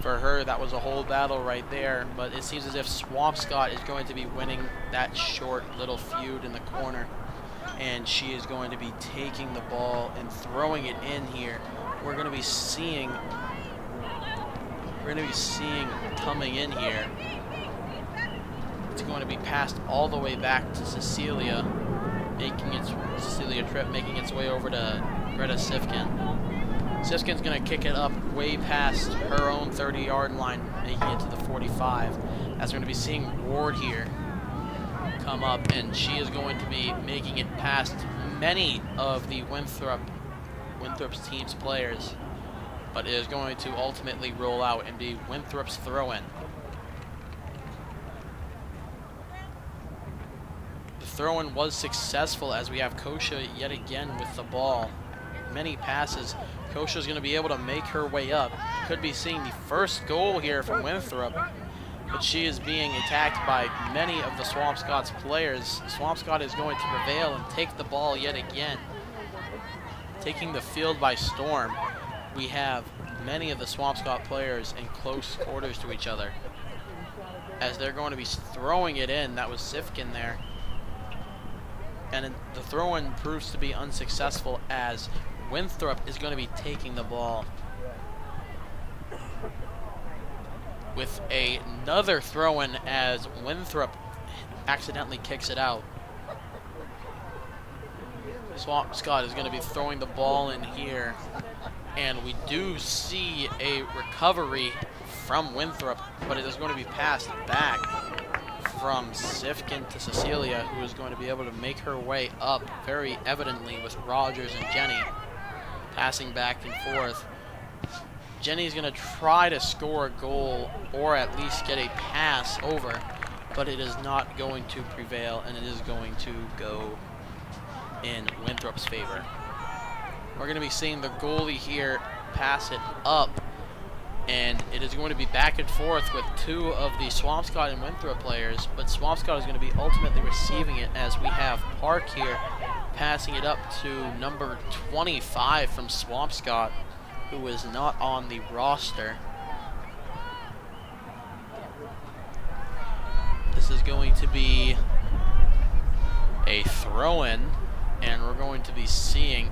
For her, that was a whole battle right there, but it seems as if Swampscott is going to be winning that short little feud in the corner, and she is going to be taking the ball and throwing it in here. We're going to be seeing coming in here. It's going to be passed all the way back to Cecilia Tripp, making its way over to Greta Sifkin. Sifkin's going to kick it up way past her own 30-yard line, making it to the 45. As we're going to be seeing Ward here come up, and she is going to be making it past many of the Winthrop's team's players, but it is going to ultimately roll out and be Winthrop's throw-in. The throw-in was successful as we have Kosha yet again with the ball. Many passes. Kosha is going to be able to make her way up. Could be seeing the first goal here from Winthrop, but she is being attacked by many of the Swampscott's players. Swampscott is going to prevail and take the ball yet again, taking the field by storm. We have many of the Swampscott players in close quarters to each other, as they're going to be throwing it in. That was Sifkin there. And the throw-in proves to be unsuccessful as Winthrop is going to be taking the ball. with another throw-in as Winthrop accidentally kicks it out. Swampscott is going to be throwing the ball in here, and we do see a recovery from Winthrop, but it is going to be passed back from Sifkin to Cecilia, who is going to be able to make her way up very evidently with Rogers and Jenny passing back and forth. Jenny's going to try to score a goal or at least get a pass over, but it is not going to prevail, and it is going to go in Winthrop's favor. We're going to be seeing the goalie here pass it up, and it is going to be back and forth with two of the Swampscott and Winthrop players, but Swampscott is going to be ultimately receiving it as we have Park here passing it up to number 25 from Swampscott, who is not on the roster. This is going to be a throw-in, and we're going to be seeing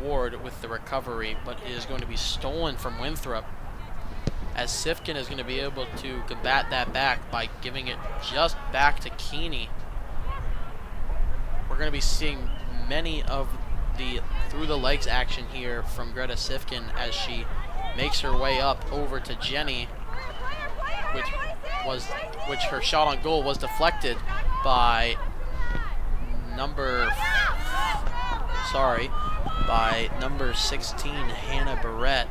Ward with the recovery, but it is going to be stolen from Winthrop, as Sifkin is going to be able to combat that back by giving it just back to Keeney. We're going to be seeing many of the through the legs action here from Greta Sifkin as she makes her way up over to Jenny, which her shot on goal was deflected by number 16, Hannah Barrett.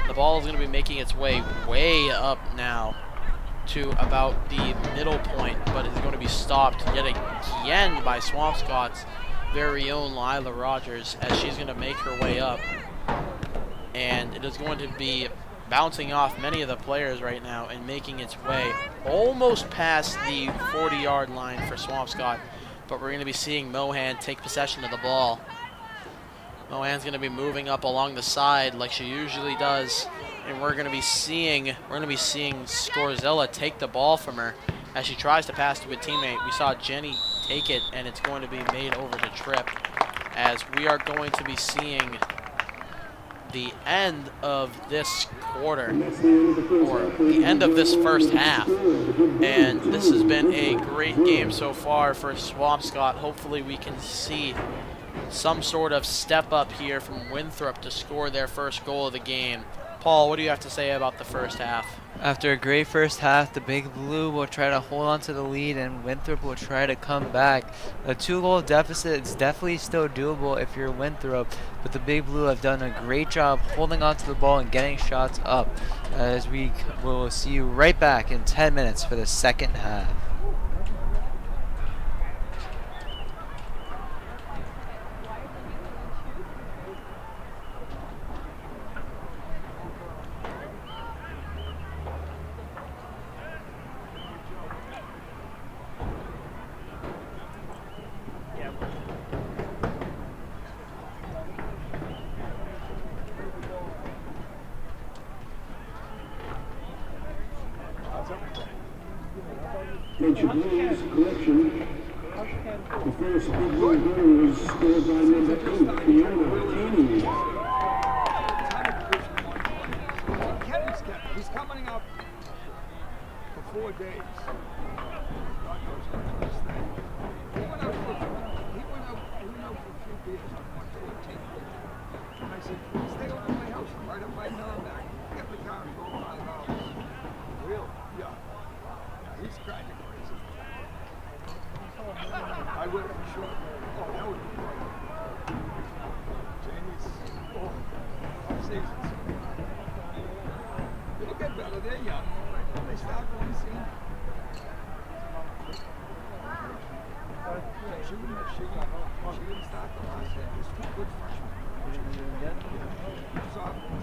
The ball is going to be making its way up now to about the middle point, but it's going to be stopped yet again by Swampscott's very own Lila Rogers as she's going to make her way up. And it is going to be bouncing off many of the players right now and making its way almost past the 40-yard line for Swampscott, but we're going to be seeing Mohan take possession of the ball. Mohan's going to be moving up along the side like she usually does, and we're going to be seeing Scorzella take the ball from her as she tries to pass to a teammate. We saw Jenny take it, and it's going to be made over to Tripp, as we are going to be seeing the end of this quarter, or the end of this first half. And this has been a great game so far for Swampscott. Hopefully we can see some sort of step up here from Winthrop to score their first goal of the game. Paul, what do you have to say about the first half? After a great first half, the Big Blue will try to hold on to the lead, and Winthrop will try to come back. A 2-goal deficit is definitely still doable if you're Winthrop, but the Big Blue have done a great job holding on to the ball and getting shots up, as we will see you right back in 10 minutes for the second half. Attention please, correction. The first big blue goal was scored by number 8, Fiona Keeney. He's coming up for 4 days. He went out for a few beers on 114. And I said, stay over at my house, right up by Merrimack. Get the car and go $5. Really? Yeah. He's kind of crazy. I would have sure. Oh, that would be great. Jamie's, off seasons. It'll get better. They're young. When they start going senior. She wouldn't start the last year. It's too good freshmen. Sophomore.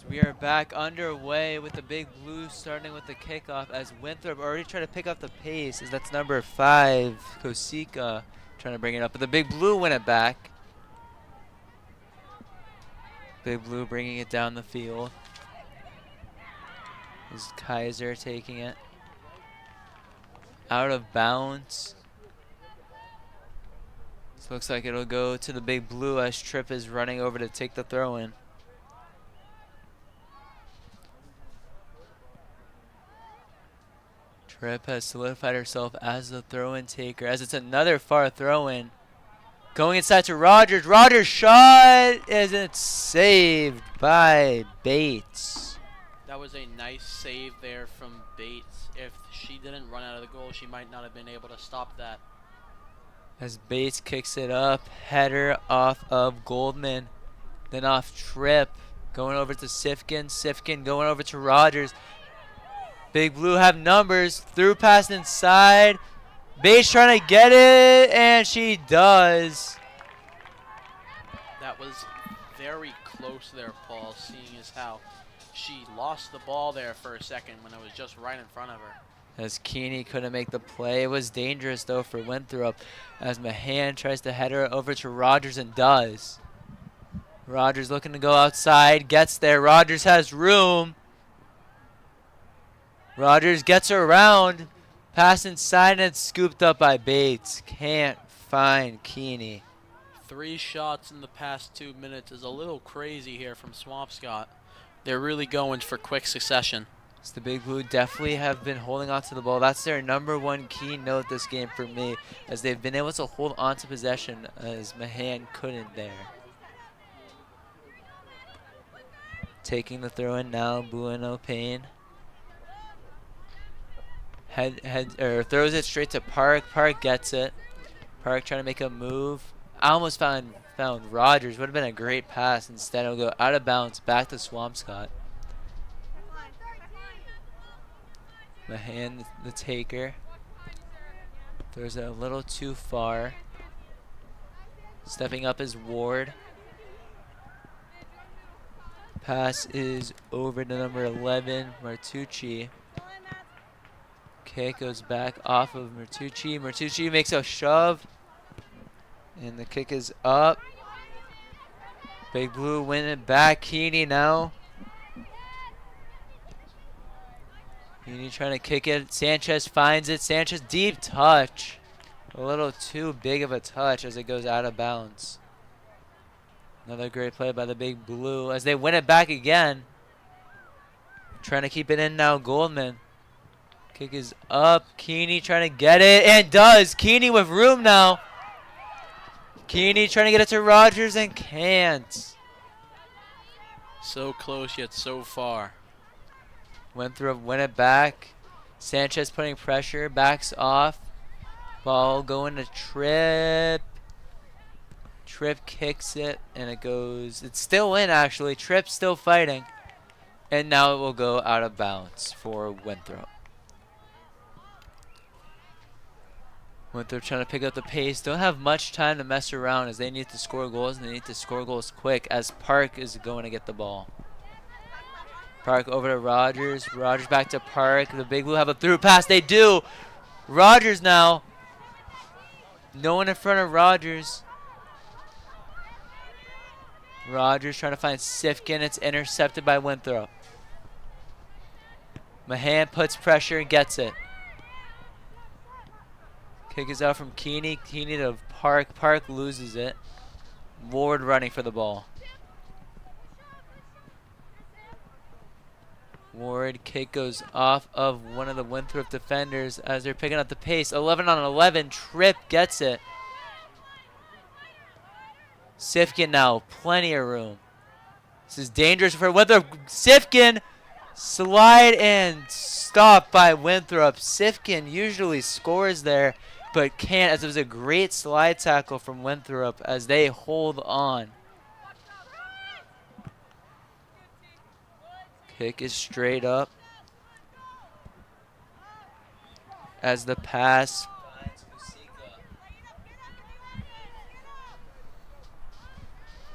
We are back underway with the Big Blue starting with the kickoff as Winthrop already tried to pick up the pace as that's number 5, Kosika, trying to bring it up. But the Big Blue win it back. Big Blue bringing it down the field. Is Kaiser taking it. Out of bounds. So looks like it'll go to the Big Blue as Tripp is running over to take the throw in. Tripp has solidified herself as the throw-in taker as it's another far throw-in. Going inside to Rogers. Rogers' shot isn't saved by Bates. That was a nice save there from Bates. If she didn't run out of the goal, she might not have been able to stop that. As Bates kicks it up, header off of Goldman, then off Tripp, going over to Sifkin. Sifkin going over to Rogers. Big Blue have numbers, through pass inside. Bates trying to get it, and she does. That was very close there, Paul, seeing as how she lost the ball there for a second when it was just right in front of her. As Keeney couldn't make the play. It was dangerous, though, for Winthrop as Mahan tries to head her over to Rogers and does. Rogers looking to go outside, gets there. Rogers has room. Rogers gets around, pass inside, and it's scooped up by Bates. Can't find Keeney. 3 shots in the past 2 minutes is a little crazy here from Swampscott. They're really going for quick succession. So the Big Blue definitely have been holding on to the ball. That's their #1 key note this game for me, as they've been able to hold on to possession as Mahan couldn't there. Taking the throw in now, Bueno Payne. Throws it straight to Park. Park gets it. Park trying to make a move. I almost found Rogers. Would have been a great pass. Instead, it'll go out of bounds back to Swampscott. Mahan, the taker. Throws it a little too far. Stepping up is Ward. Pass is over to number 11, Martucci. Kick goes back off of Martucci. Martucci makes a shove. And the kick is up. Big Blue win it back. Keeney now. Keeney trying to kick it. Sanchez finds it. Sanchez deep touch. A little too big of a touch as it goes out of bounds. Another great play by the Big Blue as they win it back again. Trying to keep it in now, Goldman. Kick is up. Keeney trying to get it, and does. Keeney with room now. Keeney trying to get it to Rogers and can't. So close yet so far. Winthrop win it back. Sanchez putting pressure, backs off. Ball going to Tripp. Tripp kicks it, and it goes. It's still in, actually. Tripp still fighting. And now it will go out of bounds for Winthrop. Winthrop trying to pick up the pace. Don't have much time to mess around as they need to score goals, and they need to score goals quick as Park is going to get the ball. Park over to Rogers. Rogers back to Park. The Big Blue have a through pass. They do. Rogers now. No one in front of Rogers. Rogers trying to find Sifkin. It's intercepted by Winthrop. Mahan puts pressure and gets it. Kick is out from Keeney. Keeney to Park. Park loses it. Ward running for the ball. Ward kick goes off of one of the Winthrop defenders as they're picking up the pace. 11 on 11. Tripp gets it. Sifkin now. Plenty of room. This is dangerous for Winthrop. Sifkin slide and stop by Winthrop. Sifkin usually scores there, but can't, as it was a great slide tackle from Winthrop as they hold on. Kick is straight up as the pass finds Kusika.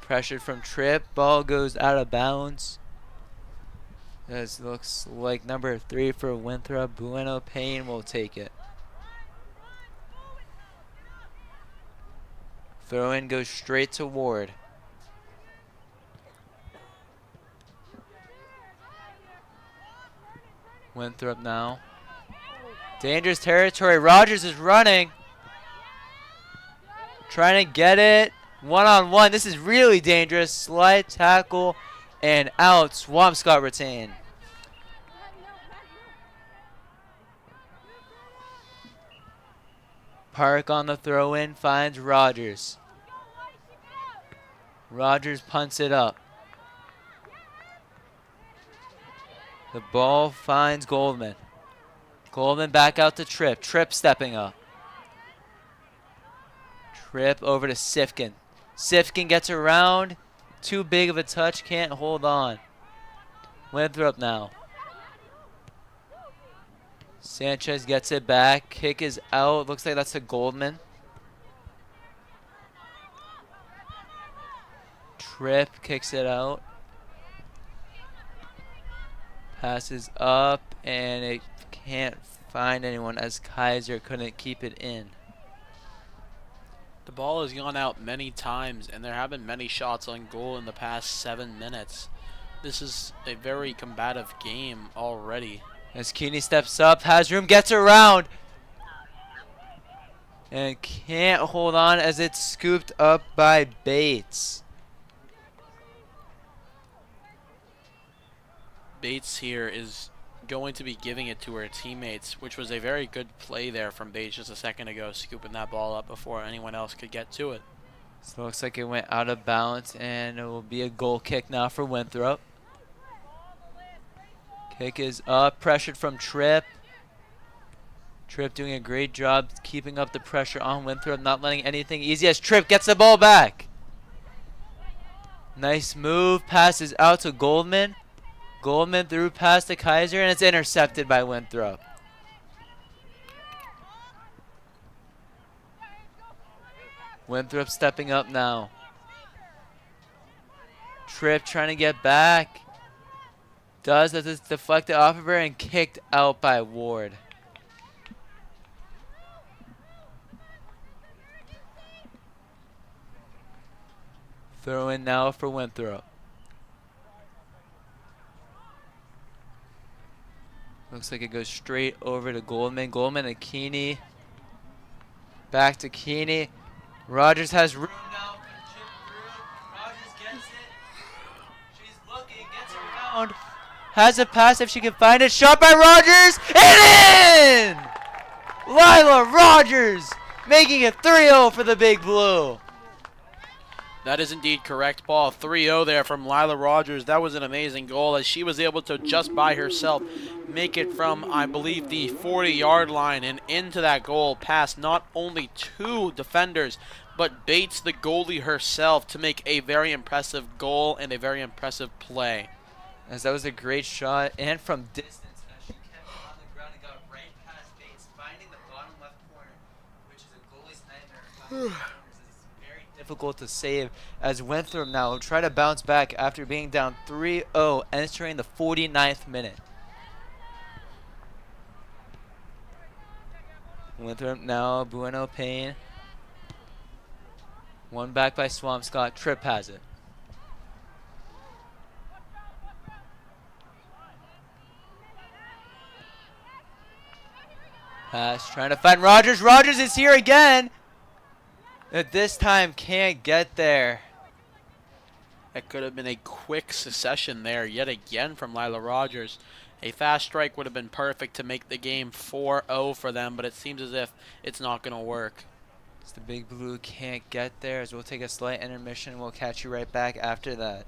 Pressured from Tripp. Ball goes out of bounds. This looks like number 3 for Winthrop. Bueno Payne will take it. Throw in goes straight to Ward. Winthrop now. Dangerous territory. Rogers is running. Trying to get it. One-on-one. This is really dangerous. Slide tackle and out. Swampscott retain. Park on the throw-in finds Rogers. Rogers punts it up. The ball finds Goldman. Goldman back out to Tripp. Tripp stepping up. Tripp over to Sifkin. Sifkin gets around. Too big of a touch. Can't hold on. Winthrop now. Sanchez gets it back. Kick is out. Looks like that's a Goldman. Tripp kicks it out. Passes up, and it can't find anyone as Kaiser couldn't keep it in. The ball has gone out many times, and there have been many shots on goal in the past 7 minutes. This is a very combative game already. As Keeney steps up, has room, gets around, and can't hold on as it's scooped up by Bates. Bates here is going to be giving it to her teammates, which was a very good play there from Bates just a second ago, scooping that ball up before anyone else could get to it. So it looks like it went out of bounds, and it will be a goal kick now for Winthrop. Kick is up, pressured from Tripp. Tripp doing a great job keeping up the pressure on Winthrop, not letting anything easy as Tripp gets the ball back. Nice move, passes out to Goldman. Goldman threw past to Kaiser, and it's intercepted by Winthrop. Winthrop stepping up now. Tripp trying to get back. Does, that is deflected off of her and kicked out by Ward. Throw in now for Winthrop. Looks like it goes straight over to Goldman. Goldman and Keeney. Back to Keeney. Rogers has room now for the chip through. Rogers gets it. She's looking, gets around. Has a pass if she can find it. Shot by Rogers. And in! Lila Rogers making it 3-0 for the Big Blue. That is indeed correct, Paul. 3-0 there from Lila Rogers. That was an amazing goal as she was able to just by herself make it from, I believe, the 40-yard line and into that goal past not only 2 defenders, but Bates, the goalie herself, to make a very impressive goal and a very impressive play. As that was a great shot, and from distance, as she kept it on the ground and got right past Bates, finding the bottom left corner, which is a goalie's nightmare. Very difficult to save, as Winthrop now will try to bounce back after being down 3-0, entering the 49th minute. Winthrop now, Bueno Payne. One back by Swampscott. Tripp has it. Pass, trying to find Rogers. Rogers is here again. At this time, can't get there. That could have been a quick succession there yet again from Lila Rogers. A fast strike would have been perfect to make the game 4-0 for them, but it seems as if it's not going to work. As the Big Blue can't get there, as we'll take a slight intermission. We'll catch you right back after that.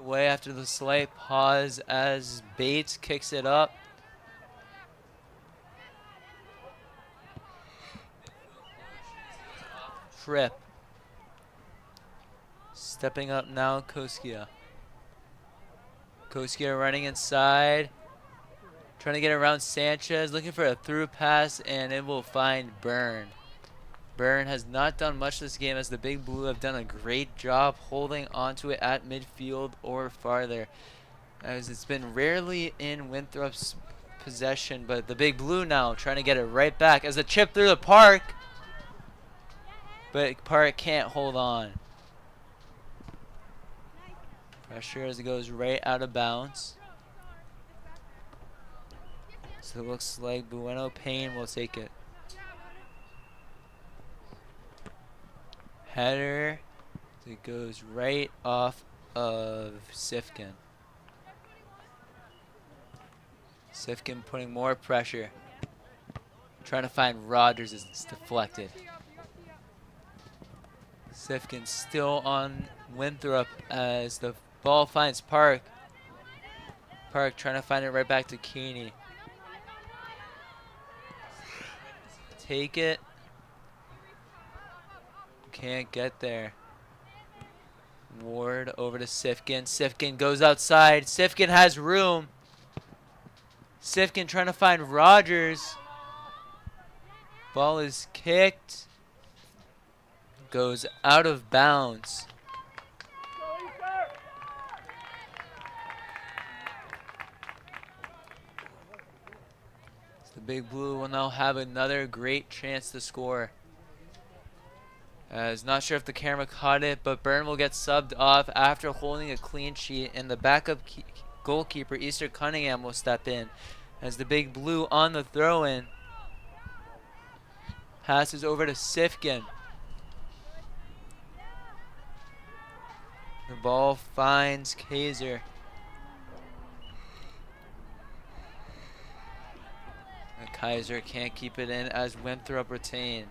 away after the slight pause as Bates kicks it up. Trip. Stepping up now, Koskia. Koskia running inside. Trying to get around Sanchez. Looking for a through pass, and it will find Byrne. Byrne has not done much this game as the Big Blue have done a great job holding onto it at midfield or farther, as it's been rarely in Winthrop's possession. But the Big Blue now trying to get it right back as a chip through the park, but Park can't hold on. Pressure as it goes right out of bounds. So it looks like Bueno Payne will take it. Header. It goes right off of Sifkin. Sifkin putting more pressure. Trying to find Rogers as it's deflected. Sifkin still on Winthrop as the ball finds Park. Park trying to find it right back to Keeney. Take it. Can't get there. Ward over to Sifkin. Sifkin goes outside. Sifkin has room. Sifkin trying to find Rogers. Ball is kicked. Goes out of bounds. The Big Blue will now have another great chance to score. Not sure if the camera caught it, but Byrne will get subbed off after holding a clean sheet, and the backup goalkeeper, Easter Cunningham, will step in as the Big Blue on the throw-in. Passes over to Sifkin. The ball finds Kaiser. Kaiser can't keep it in as Winthrop retain.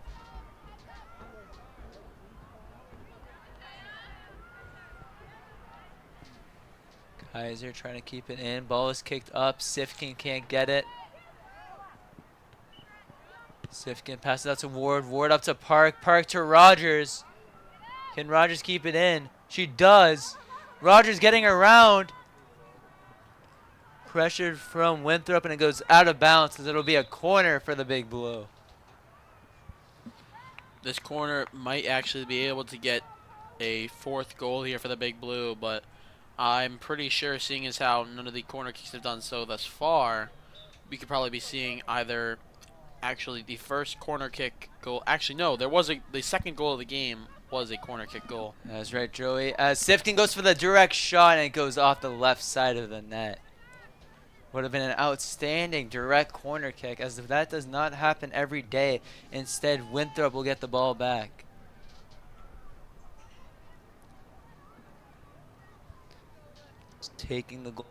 Kaiser trying to keep it in. Ball is kicked up. Sifkin can't get it. Sifkin passes out to Ward. Ward up to Park. Park to Rogers. Can Rogers keep it in? She does. Rogers getting around. Pressured from Winthrop, and it goes out of bounds as it'll be a corner for the Big Blue. This corner might actually be able to get a fourth goal here for the Big Blue, but I'm pretty sure, seeing as how none of the corner kicks have done so thus far, we could probably be seeing either actually the first corner kick goal. Actually, no, the second goal of the game was a corner kick goal. That's right, Joey. As Sifkin goes for the direct shot, and it goes off the left side of the net. Would have been an outstanding direct corner kick, as if that does not happen every day. Instead, Winthrop will get the ball back. Just taking the goal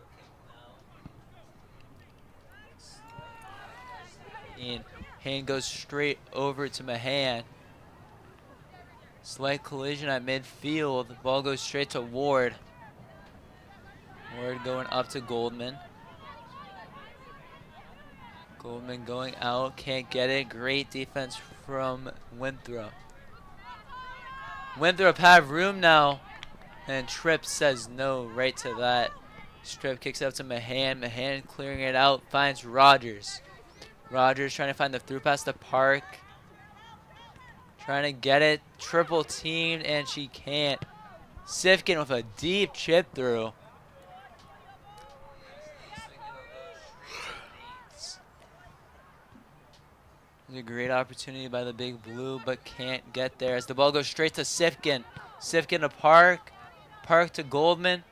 now. Hand goes straight over to Mahan. Slight collision at midfield. The ball goes straight to Ward. Ward going up to Goldman. Goldman going out, can't get it. Great defense from Winthrop. Winthrop have room now, and Tripp says no right to that. Tripp kicks out to Mahan. Mahan clearing it out, finds Rogers. Rogers trying to find the through pass to Park. Trying to get it, triple teamed, and she can't. Sifkin with a deep chip through. A great opportunity by the Big Blue, but can't get there as the ball goes straight to Sifkin. Sifkin to Park. Park to Goldman.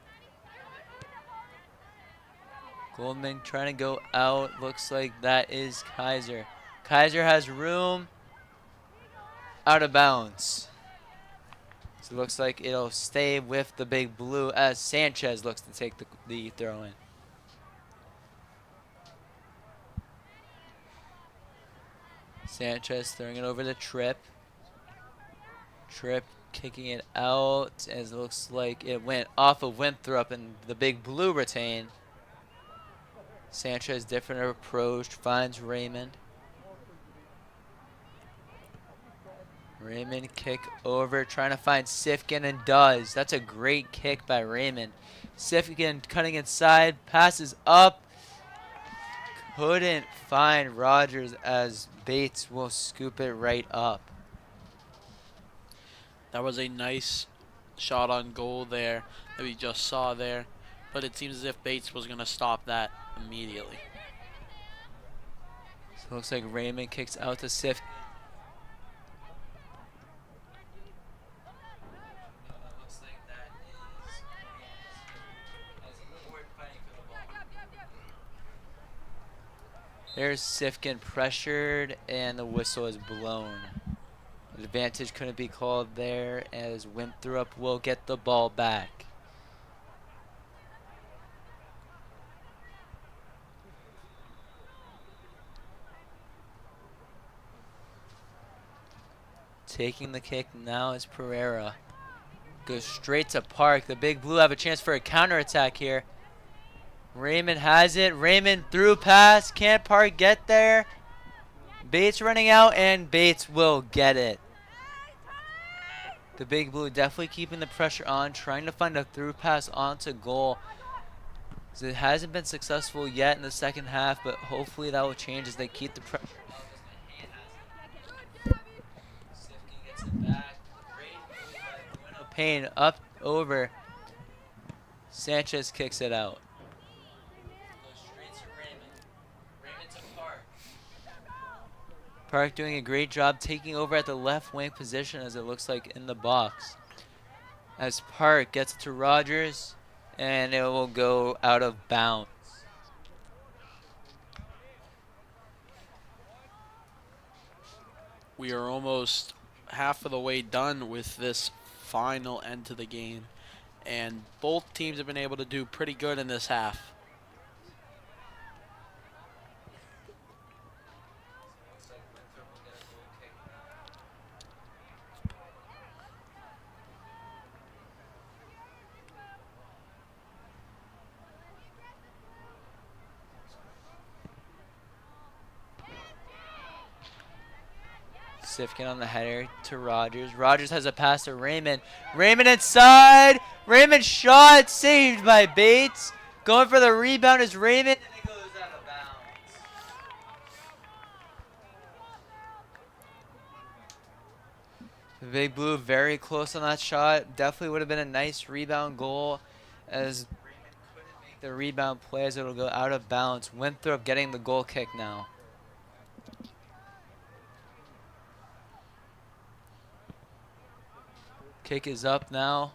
Goldman trying to go out. Looks like that is Kaiser. Kaiser has room. Out of bounds. So it looks like it'll stay with the Big Blue as Sanchez looks to take the throw in. Sanchez throwing it over to Tripp. Tripp Kicking it out as it looks like it went off of Winthrop and the big blue retain. Sanchez, different approach, finds Raymond. Raymond kick over, trying to find Sifkin and does. That's a great kick by Raymond. Sifkin cutting inside, passes up. Couldn't find Rogers as Bates will scoop it right up. That was a nice shot on goal there that we just saw there, but it seems as if Bates was going to stop that immediately. So it looks like Raymond kicks out to Sifkin. There's Sifkin pressured, and the whistle is blown. Advantage couldn't be called there as Winthrop will get the ball back. Taking the kick now is Pereira. Goes straight to Park. The Big Blue have a chance for a counterattack here. Raymond has it. Raymond through pass. Can't Park get there? Bates running out, and Bates will get it. The Big Blue definitely keeping the pressure on, trying to find a through pass onto goal. So it hasn't been successful yet in the second half, but hopefully that will change as they keep the pressure. Sifkin gets it back. Great Payne up over. Sanchez kicks it out. Park doing a great job taking over at the left wing position as it looks like in the box. As Park gets to Rogers, and it will go out of bounds. We are almost half of the way done with this final end to the game, and both teams have been able to do pretty good in this half. Sifkin on the header to Rogers. Rogers has a pass to Raymond. Raymond inside. Raymond shot saved by Bates. Going for the rebound is Raymond, and it goes out of bounds. The Big Blue very close on that shot. Definitely would have been a nice rebound goal as Raymond couldn't make the rebound play as it'll go out of bounds. Winthrop getting the goal kick now. Kick is up now.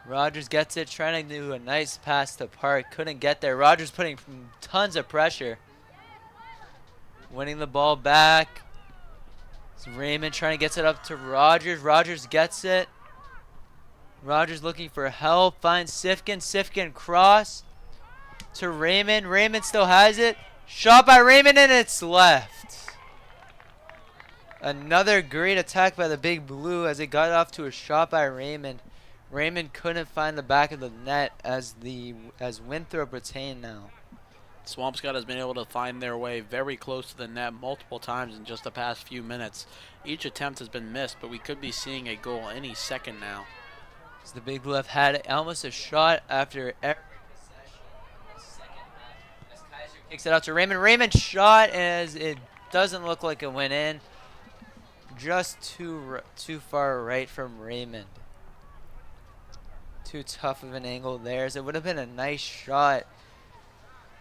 Rogers gets it, trying to do a nice pass to Park. Couldn't get there. Rogers putting tons of pressure. Winning the ball back. It's Raymond trying to get it up to Rogers. Rogers gets it. Rogers looking for help. Finds Sifkin. Sifkin cross to Raymond. Raymond still has it. Shot by Raymond, and it's left. Another great attack by the Big Blue as it got off to a shot by Raymond. Raymond couldn't find the back of the net as Winthrop retained now. Swampscott has been able to find their way very close to the net multiple times in just the past few minutes. Each attempt has been missed, but we could be seeing a goal any second now. So the Big Blue have had almost a shot after every possession in the second half. As Kaiser kicks it out to Raymond. Raymond shot as it doesn't look like it went in. Just too far right from Raymond. Too tough of an angle there. As it would have been a nice shot.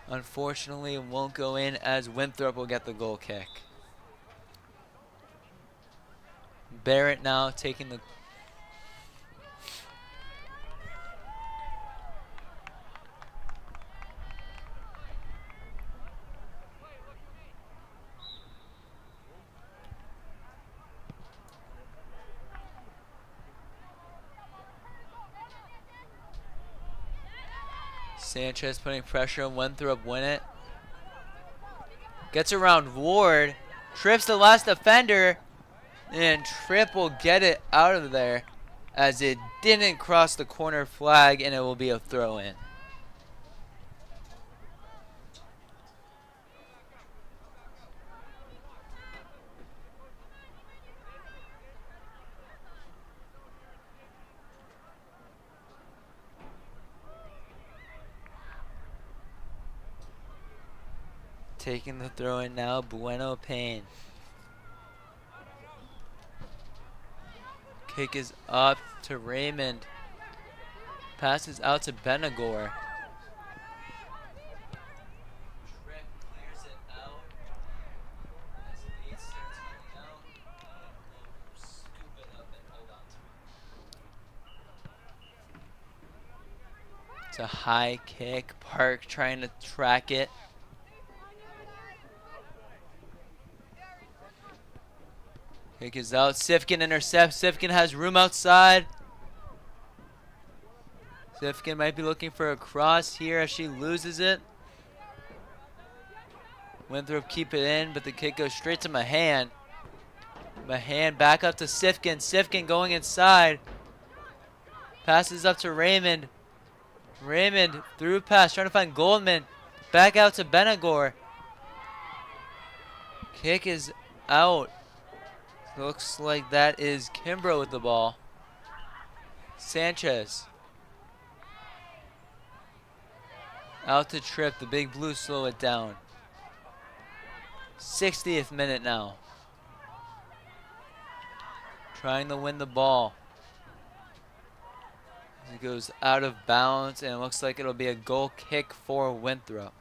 Unfortunately, it won't go in as Winthrop will get the goal kick. Barrett now taking the... Sanchez putting pressure on Winthrop, win it. Gets around Ward. Trips the last defender. And Tripp will get it out of there as it didn't cross the corner flag, and it will be a throw in. Taking the throw in now, Bueno Payne. Kick is up to Raymond. Passes out to Benagor. Tripp clears it out. As Nate starts coming out, and will scoop it up and hold on to it. It's a high kick. Park trying to track it. Kick is out. Sifkin intercepts. Sifkin has room outside. Sifkin might be looking for a cross here as she loses it. Winthrop keep it in, but the kick goes straight to Mahan. Mahan back up to Sifkin. Sifkin going inside. Passes up to Raymond. Raymond through pass, trying to find Goldman. Back out to Benagor. Kick is out. Looks like that is Kimbrough with the ball. Sanchez. Out to Tripp. The Big Blue slow it down. 60th minute now. Trying to win the ball. It goes out of bounds, and it looks like it'll be a goal kick for Winthrop.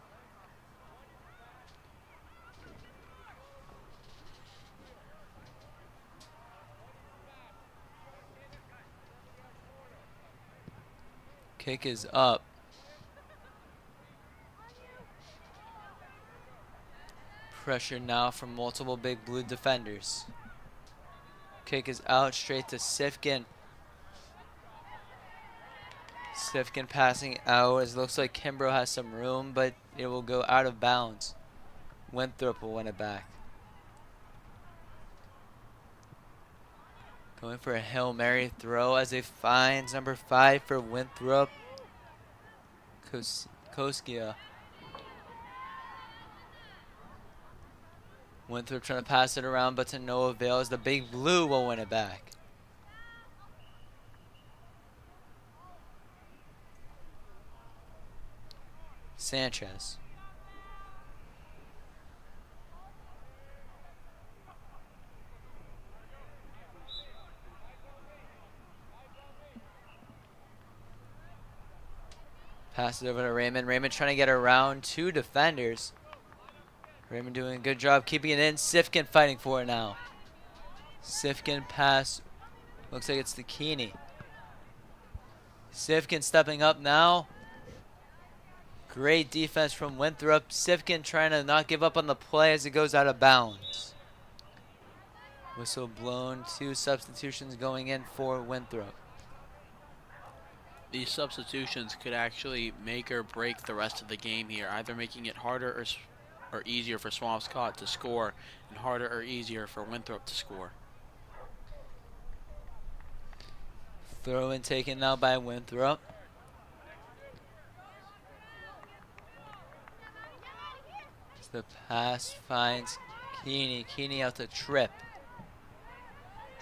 Kick is up. Pressure now from multiple Big Blue defenders. Kick is out straight to Sifkin. Sifkin passing out as it looks like Kimbrough has some room, but it will go out of bounds. Winthrop will win it back. Going for a Hail Mary throw as it finds number 5 for Winthrop. Koskia. Winthrop trying to pass it around, but to no avail as the Big Blue will win it back. Sanchez. Pass it over to Raymond. Raymond trying to get around 2 defenders. Raymond doing a good job keeping it in. Sifkin fighting for it now. Sifkin pass. Looks like it's to Keeney. Sifkin stepping up now. Great defense from Winthrop. Sifkin trying to not give up on the play as it goes out of bounds. Whistle blown. 2 substitutions going in for Winthrop. These substitutions could actually make or break the rest of the game here, either making it harder or easier for Swampscott to score, and harder or easier for Winthrop to score. Throw in taken now by Winthrop. The pass finds Keeney. Keeney out to Tripp.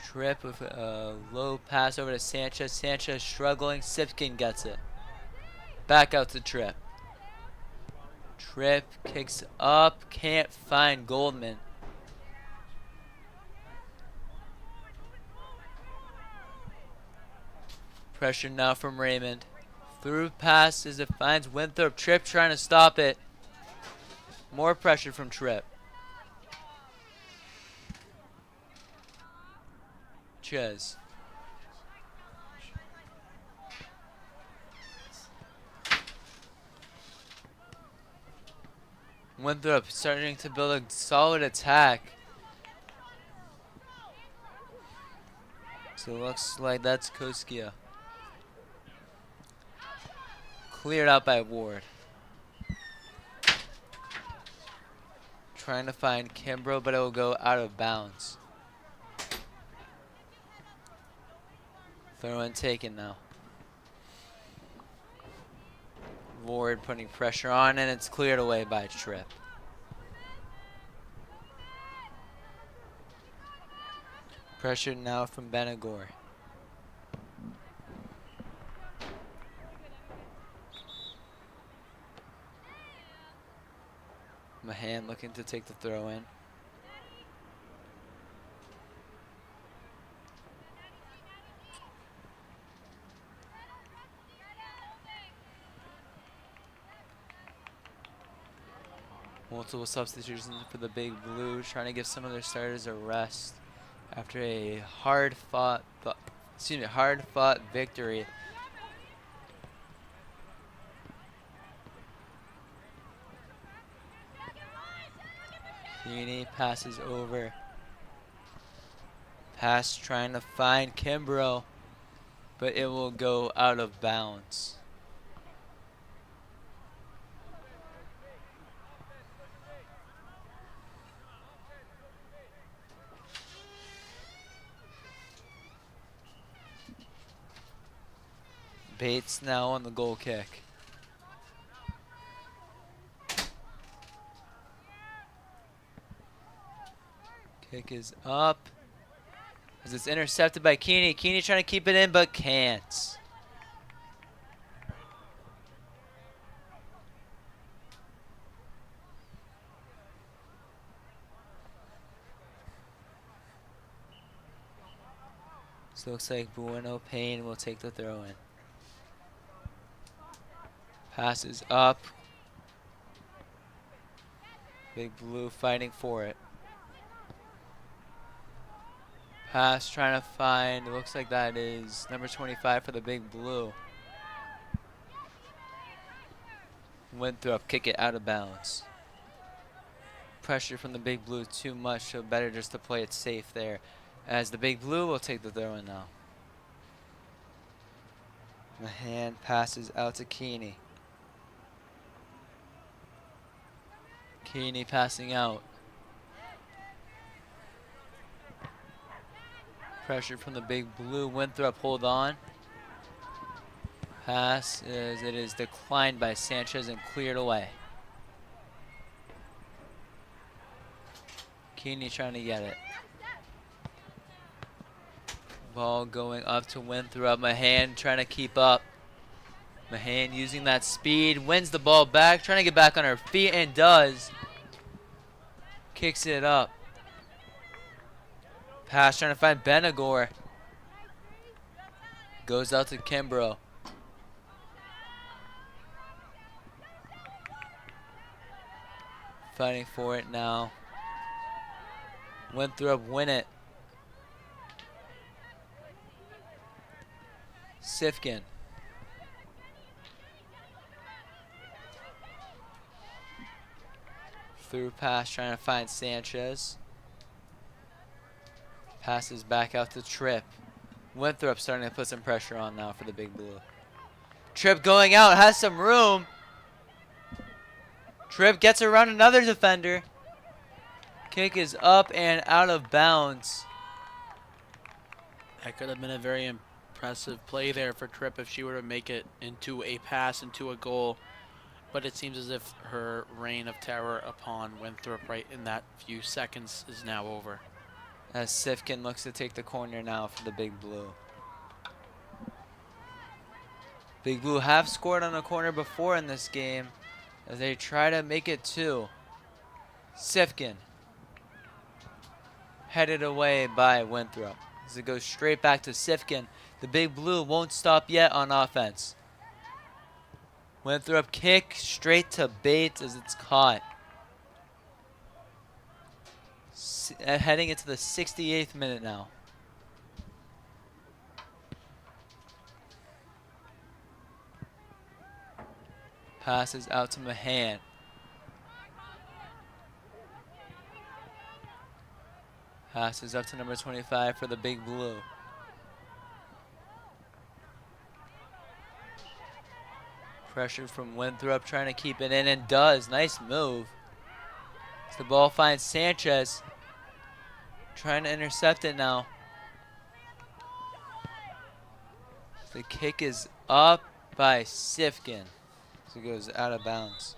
Tripp with a low pass over to Sanchez. Sanchez struggling. Sifkin gets it. Back out to Tripp. Tripp kicks up. Can't find Goldman. Pressure now from Raymond. Through pass as it finds Winthrop. Tripp trying to stop it. More pressure from Tripp. Ches. Winthrop starting to build a solid attack. So it looks like that's Koskia. Cleared out by Ward. Trying to find Kimbrough, but it will go out of bounds. Throw in taken now. Ward putting pressure on, and it's cleared away by Tripp. Pressure now from Benagor. Mahan looking to take the throw in. Multiple substitutions for the Big Blue, trying to give some of their starters a rest after a hard-fought victory. Keeney passes over. Pass trying to find Kimbrough, but it will go out of bounds. Bates now on the goal kick. Kick is up. As it's intercepted by Keeney. Keeney trying to keep it in, but can't. So looks like Bueno Payne will take the throw in. Passes up. Big Blue fighting for it. Pass trying to find, it looks like that is number 25 for the Big Blue. Winthrop kick it out of bounds. Pressure from the Big Blue too much, so better just to play it safe there. As the Big Blue will take the throw in now. The hand passes out to Keeney. Keeney passing out. Pressure from the Big Blue. Winthrop hold on. Pass as it is declined by Sanchez and cleared away. Keeney trying to get it. Ball going up to Winthrop. Mahan trying to keep up. Mahan using that speed. Wins the ball back. Trying to get back on her feet and does. Kicks it up. Pass trying to find Benagor. Goes out to Kimbrough. Fighting for it now. Winthrop win it. Sifkin. Through pass trying to find Sanchez. Passes back out to Tripp. Winthrop starting to put some pressure on now for the Big Blue. Tripp going out, has some room. Tripp gets around another defender. Kick is up and out of bounds. That could have been a very impressive play there for Tripp if she were to make it into a pass, into a goal. But it seems as if her reign of terror upon Winthrop right in that few seconds is now over. As Sifkin looks to take the corner now for the Big Blue. Big Blue have scored on a corner before in this game as they try to make it two. Sifkin. Headed away by Winthrop. As it goes straight back to Sifkin. The Big Blue won't stop yet on offense. Winthrop kick straight to Bates as it's caught. Heading into the 68th minute now. Passes out to Mahan. Passes up to number 25 for the Big Blue. Pressure from Winthrop trying to keep it in and does. Nice move. As the ball finds Sanchez. Trying to intercept it now. The kick is up by Sifkin. So it goes out of bounds.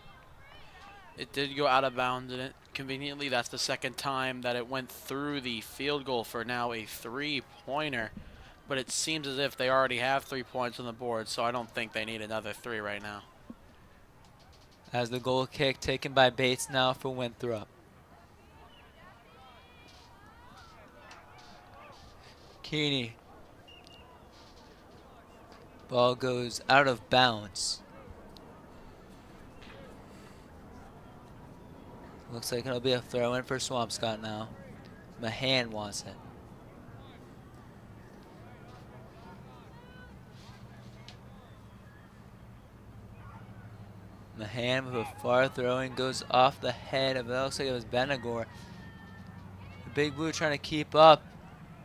It did go out of bounds, and conveniently, that's the second time that it went through the field goal for now a 3-pointer. But it seems as if they already have 3 points on the board, so I don't think they need another 3 right now. As the goal kick taken by Bates now for Winthrop. Keeney. Ball goes out of bounds. Looks like it'll be a throw in for Swampscott now. Mahan wants it. Mahan with a far throw in goes off the head of it. Looks like it was Benagor. The Big Blue trying to keep up.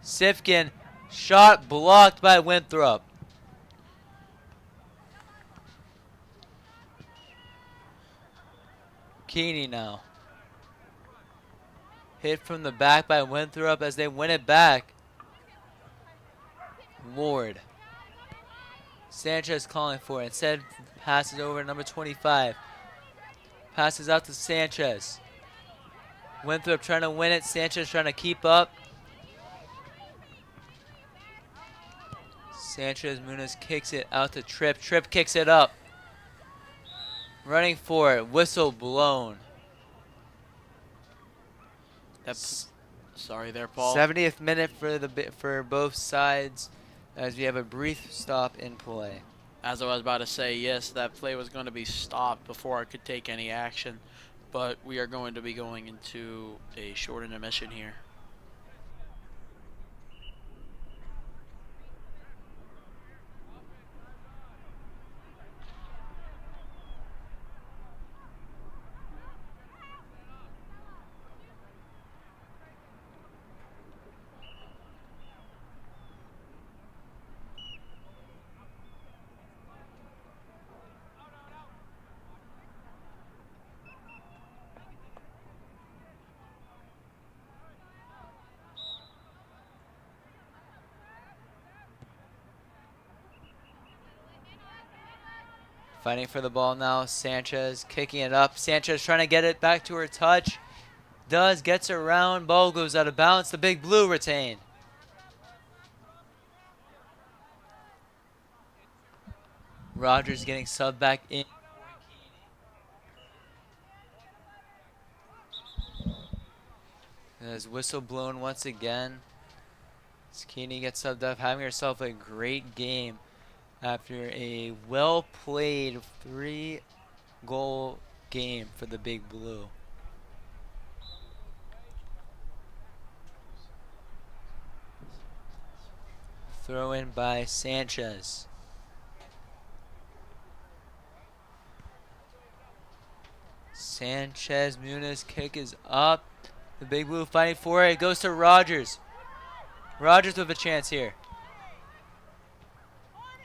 Sifkin, shot blocked by Winthrop. Keeney now. Hit from the back by Winthrop as they win it back. Ward. Sanchez calling for it. Instead, passes over to number 25. Passes out to Sanchez. Winthrop trying to win it. Sanchez trying to keep up. Sanchez Muniz kicks it out to Tripp. Tripp kicks it up. Running for it. Whistle blown. Sorry there, Paul. 70th minute for both sides as we have a brief stop in play. As I was about to say, yes, that play was going to be stopped before I could take any action, but we are going to be going into a short intermission here. Fighting for the ball now. Sanchez kicking it up. Sanchez trying to get it back to her touch. Gets around. Ball goes out of bounds. The Big Blue retain. Rogers getting subbed back in. There's whistle blown once again. Keeney gets subbed up, having herself a great game after a well-played 3-goal game for the Big Blue. Throw in by Sanchez. Sanchez Muniz kick is up. The Big Blue fighting for it. It goes to Rogers. Rogers with a chance here.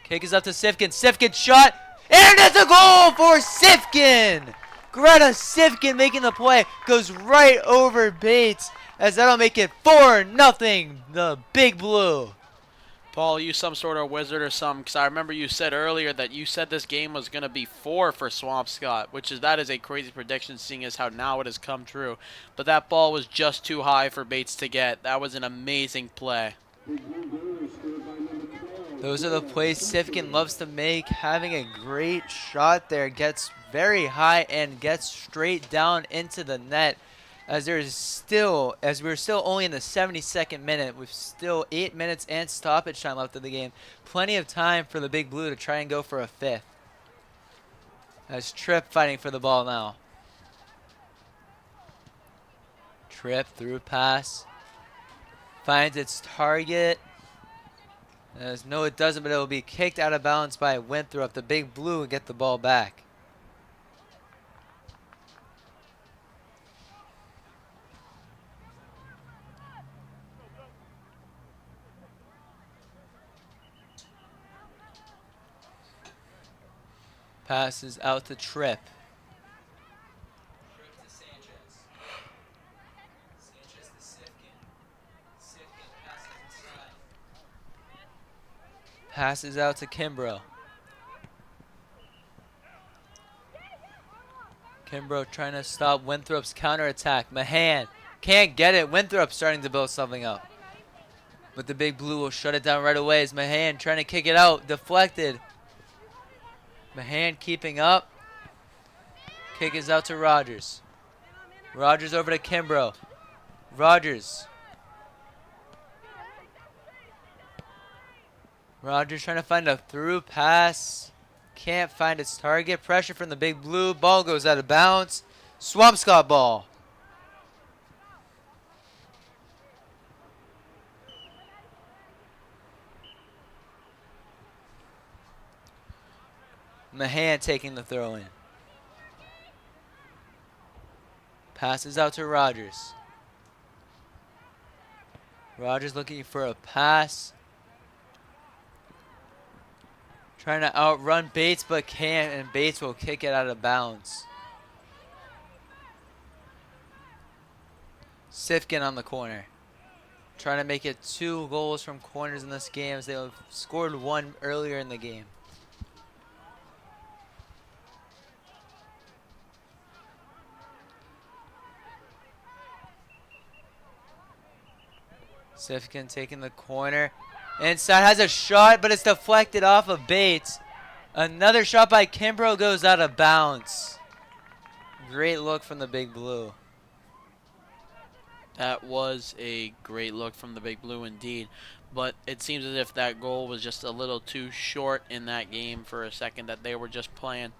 Kick is up to Sifkin. Sifkin shot. And it's a goal for Sifkin. Greta Sifkin making the play. Goes right over Bates as that'll make it 4-0. The Big Blue. Paul, you some sort of wizard or something, because I remember you said earlier that you said this game was going to be 4 for Swampscott, that is a crazy prediction seeing as how now it has come true. But that ball was just too high for Bates to get. That was an amazing play. Those are the plays Sifkin loves to make. Having a great shot there. Gets very high and gets straight down into the net. As we're still only in the 72nd minute, with still 8 minutes and stoppage time left of the game. Plenty of time for the Big Blue to try and go for a 5th. As Tripp fighting for the ball now. Tripp through pass. Finds its target. No, it doesn't, but it will be kicked out of bounds by Winthrop. The Big Blue will get the ball back. Passes out to Tripp. Tripp to Sanchez. Sanchez to Sifkin. Sifkin passes inside. Passes out to Kimbrough. Kimbrough trying to stop Winthrop's counterattack. Mahan can't get it. Winthrop starting to build something up. But the Big Blue will shut it down right away as Mahan trying to kick it out. Deflected. Mahan keeping up. Kick is out to Rogers. Rogers over to Kimbrough. Rogers. Rogers trying to find a through pass. Can't find its target. Pressure from the Big Blue. Ball goes out of bounds. Swampscott ball. Mahan taking the throw in. Passes out to Rogers. Rogers looking for a pass. Trying to outrun Bates, but can't, and Bates will kick it out of bounds. Sifkin on the corner. Trying to make it 2 goals from corners in this game as they have scored 1 earlier in the game. Sifkin taking the corner. Inside has a shot, but it's deflected off of Bates. Another shot by Kimbrough goes out of bounds. Great look from the Big Blue. That was a great look from the Big Blue indeed. But it seems as if that goal was just a little too short in that game for a second, that they were just playing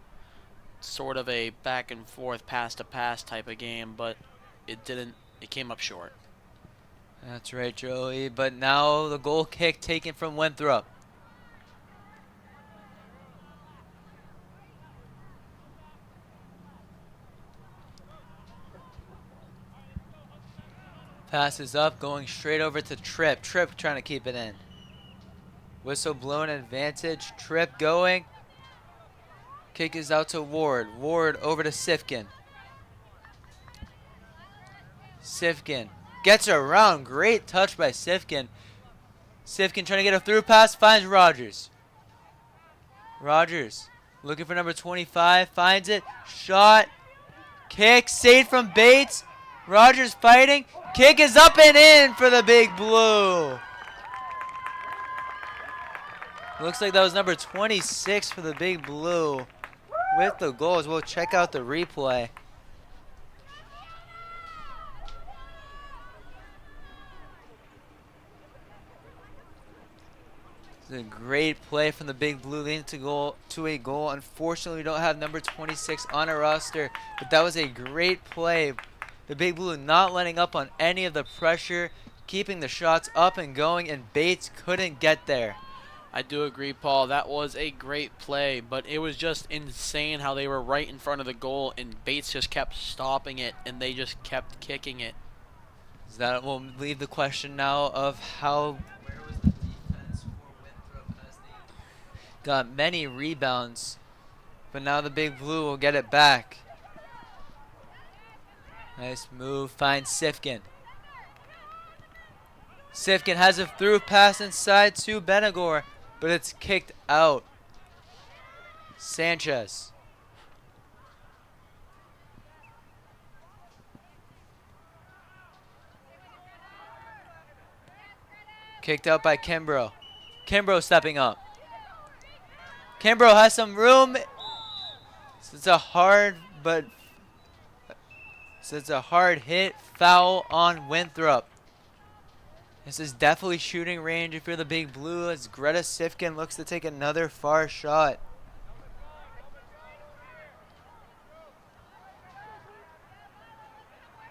sort of a back and forth, pass to pass type of game, but it came up short. That's right, Joey. But now the goal kick taken from Winthrop. Passes up, going straight over to Tripp. Tripp trying to keep it in. Whistle blown advantage. Tripp going. Kick is out to Ward. Ward over to Sifkin. Sifkin gets around. Great touch by Sifkin. Sifkin trying to get a through pass. Finds Rogers. Rogers looking for number 25. Finds it. Shot. Kick. Saved from Bates. Rogers fighting. Kick is up and in for the Big Blue. Looks like that was number 26 for the Big Blue with the goals. We'll check out the replay. It's a great play from the Big Blue leading to a goal. Unfortunately, we don't have number 26 on our roster, but that was a great play. The Big Blue not letting up on any of the pressure, keeping the shots up and going, and Bates couldn't get there. I do agree, Paul. That was a great play, but it was just insane how they were right in front of the goal, and Bates just kept stopping it, and they just kept kicking it. So that will leave the question now of where was the defense for Winthrop as they got many rebounds, but now the Big Blue will get it back. Nice move, finds Sifkin. Sifkin has a through pass inside to Benegor, but it's kicked out. Sanchez. Kicked out by Kimbrough. Kimbrough stepping up. Kimbrough has some room. It's a hard hit. Foul on Winthrop. This is definitely shooting range if you're the Big Blue, as Greta Sifkin looks to take another far shot.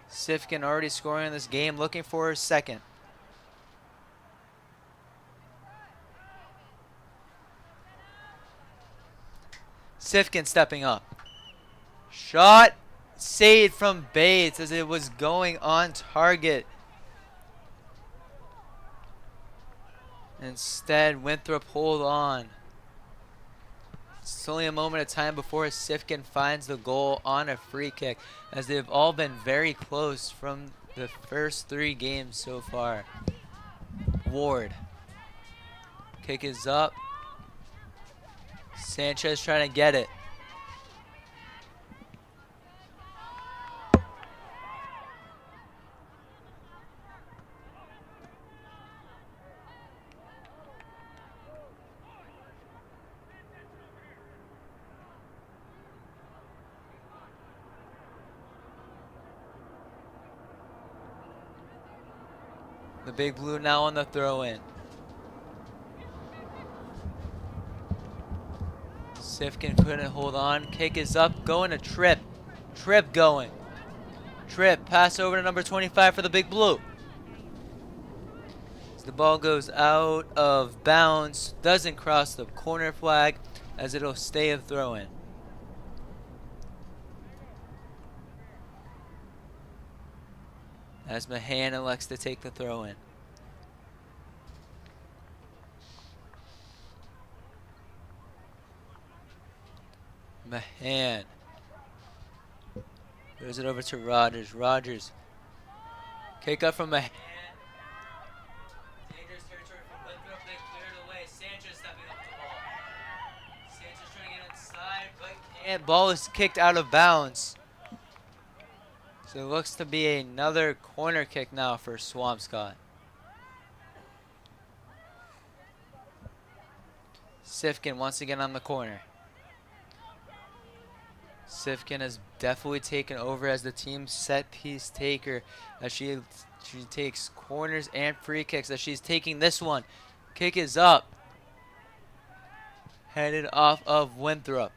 Sifkin already scoring in this game, looking for her second. Sifkin stepping up. Shot saved from Bates as it was going on target. Instead, Winthrop hold on. It's only a moment of time before Sifkin finds the goal on a free kick, as they've all been very close from the first 3 games so far. Ward. Kick is up. Sanchez trying to get it. The Big Blue now on the throw-in. Sifkin couldn't hold on. Kick is up. Going to Tripp. Tripp going. Tripp. Pass over to number 25 for the Big Blue. As the ball goes out of bounds. Doesn't cross the corner flag as it'll stay a throw-in. As Mahan elects to take the throw-in. Mahan. Throws it over to Rogers. Rogers. Kick up from Mahan. Dangerous territory from Winthrop. They cleared away. Sanchez stepping up the ball. Sanchez trying to get inside, but can't. Ball is kicked out of bounds. So it looks to be another corner kick now for Swampscott. Sifkin once again on the corner. Sifkin has definitely taken over as the team set piece taker as she takes corners and free kicks as she's taking this one. Kick is up. Headed off of Winthrop.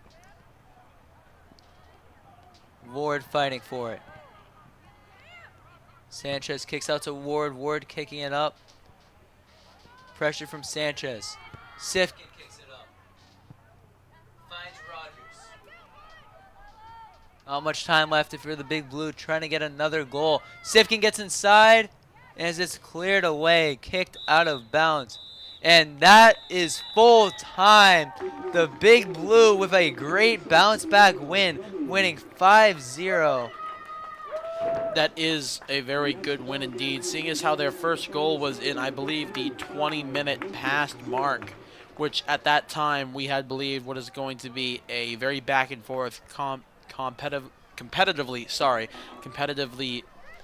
Ward fighting for it. Sanchez kicks out to Ward. Ward kicking it up. Pressure from Sanchez. Sifkin kicks it up. Finds Rogers. Not much time left if you're the Big Blue trying to get another goal. Sifkin gets inside as it's cleared away. Kicked out of bounds. And that is full time. The Big Blue with a great bounce back win. Winning 5-0. That is a very good win indeed, seeing as how their first goal was in, I believe, the 20-minute past mark, which at that time we had believed was going to be a very back and forth, competitively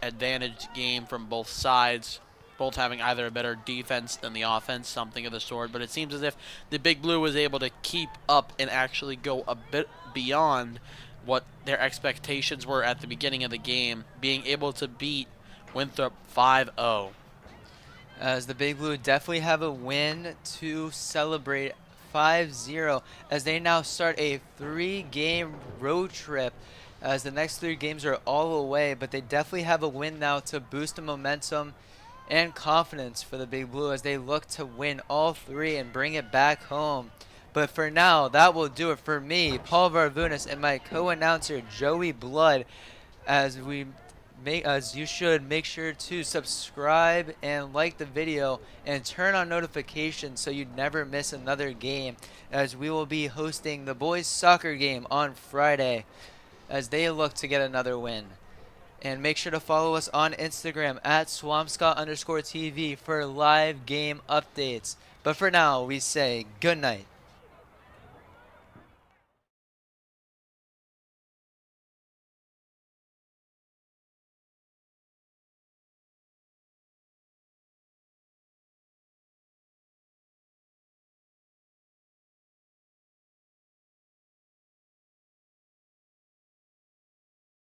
advantaged game from both sides, both having either a better defense than the offense, something of the sort. But it seems as if the Big Blue was able to keep up and actually go a bit beyond what their expectations were at the beginning of the game, being able to beat Winthrop 5-0. As the Big Blue definitely have a win to celebrate 5-0 as they now start a 3-game road trip as the next 3 games are all away, but they definitely have a win now to boost the momentum and confidence for the Big Blue as they look to win all 3 and bring it back home. But for now, that will do it for me, Paul Varvunas, and my co-announcer, Joey Blood, as you should make sure to subscribe and like the video and turn on notifications so you never miss another game, as we will be hosting the boys soccer game on Friday as they look to get another win. And make sure to follow us on Instagram at Swampscott_TV for live game updates. But for now, we say good night.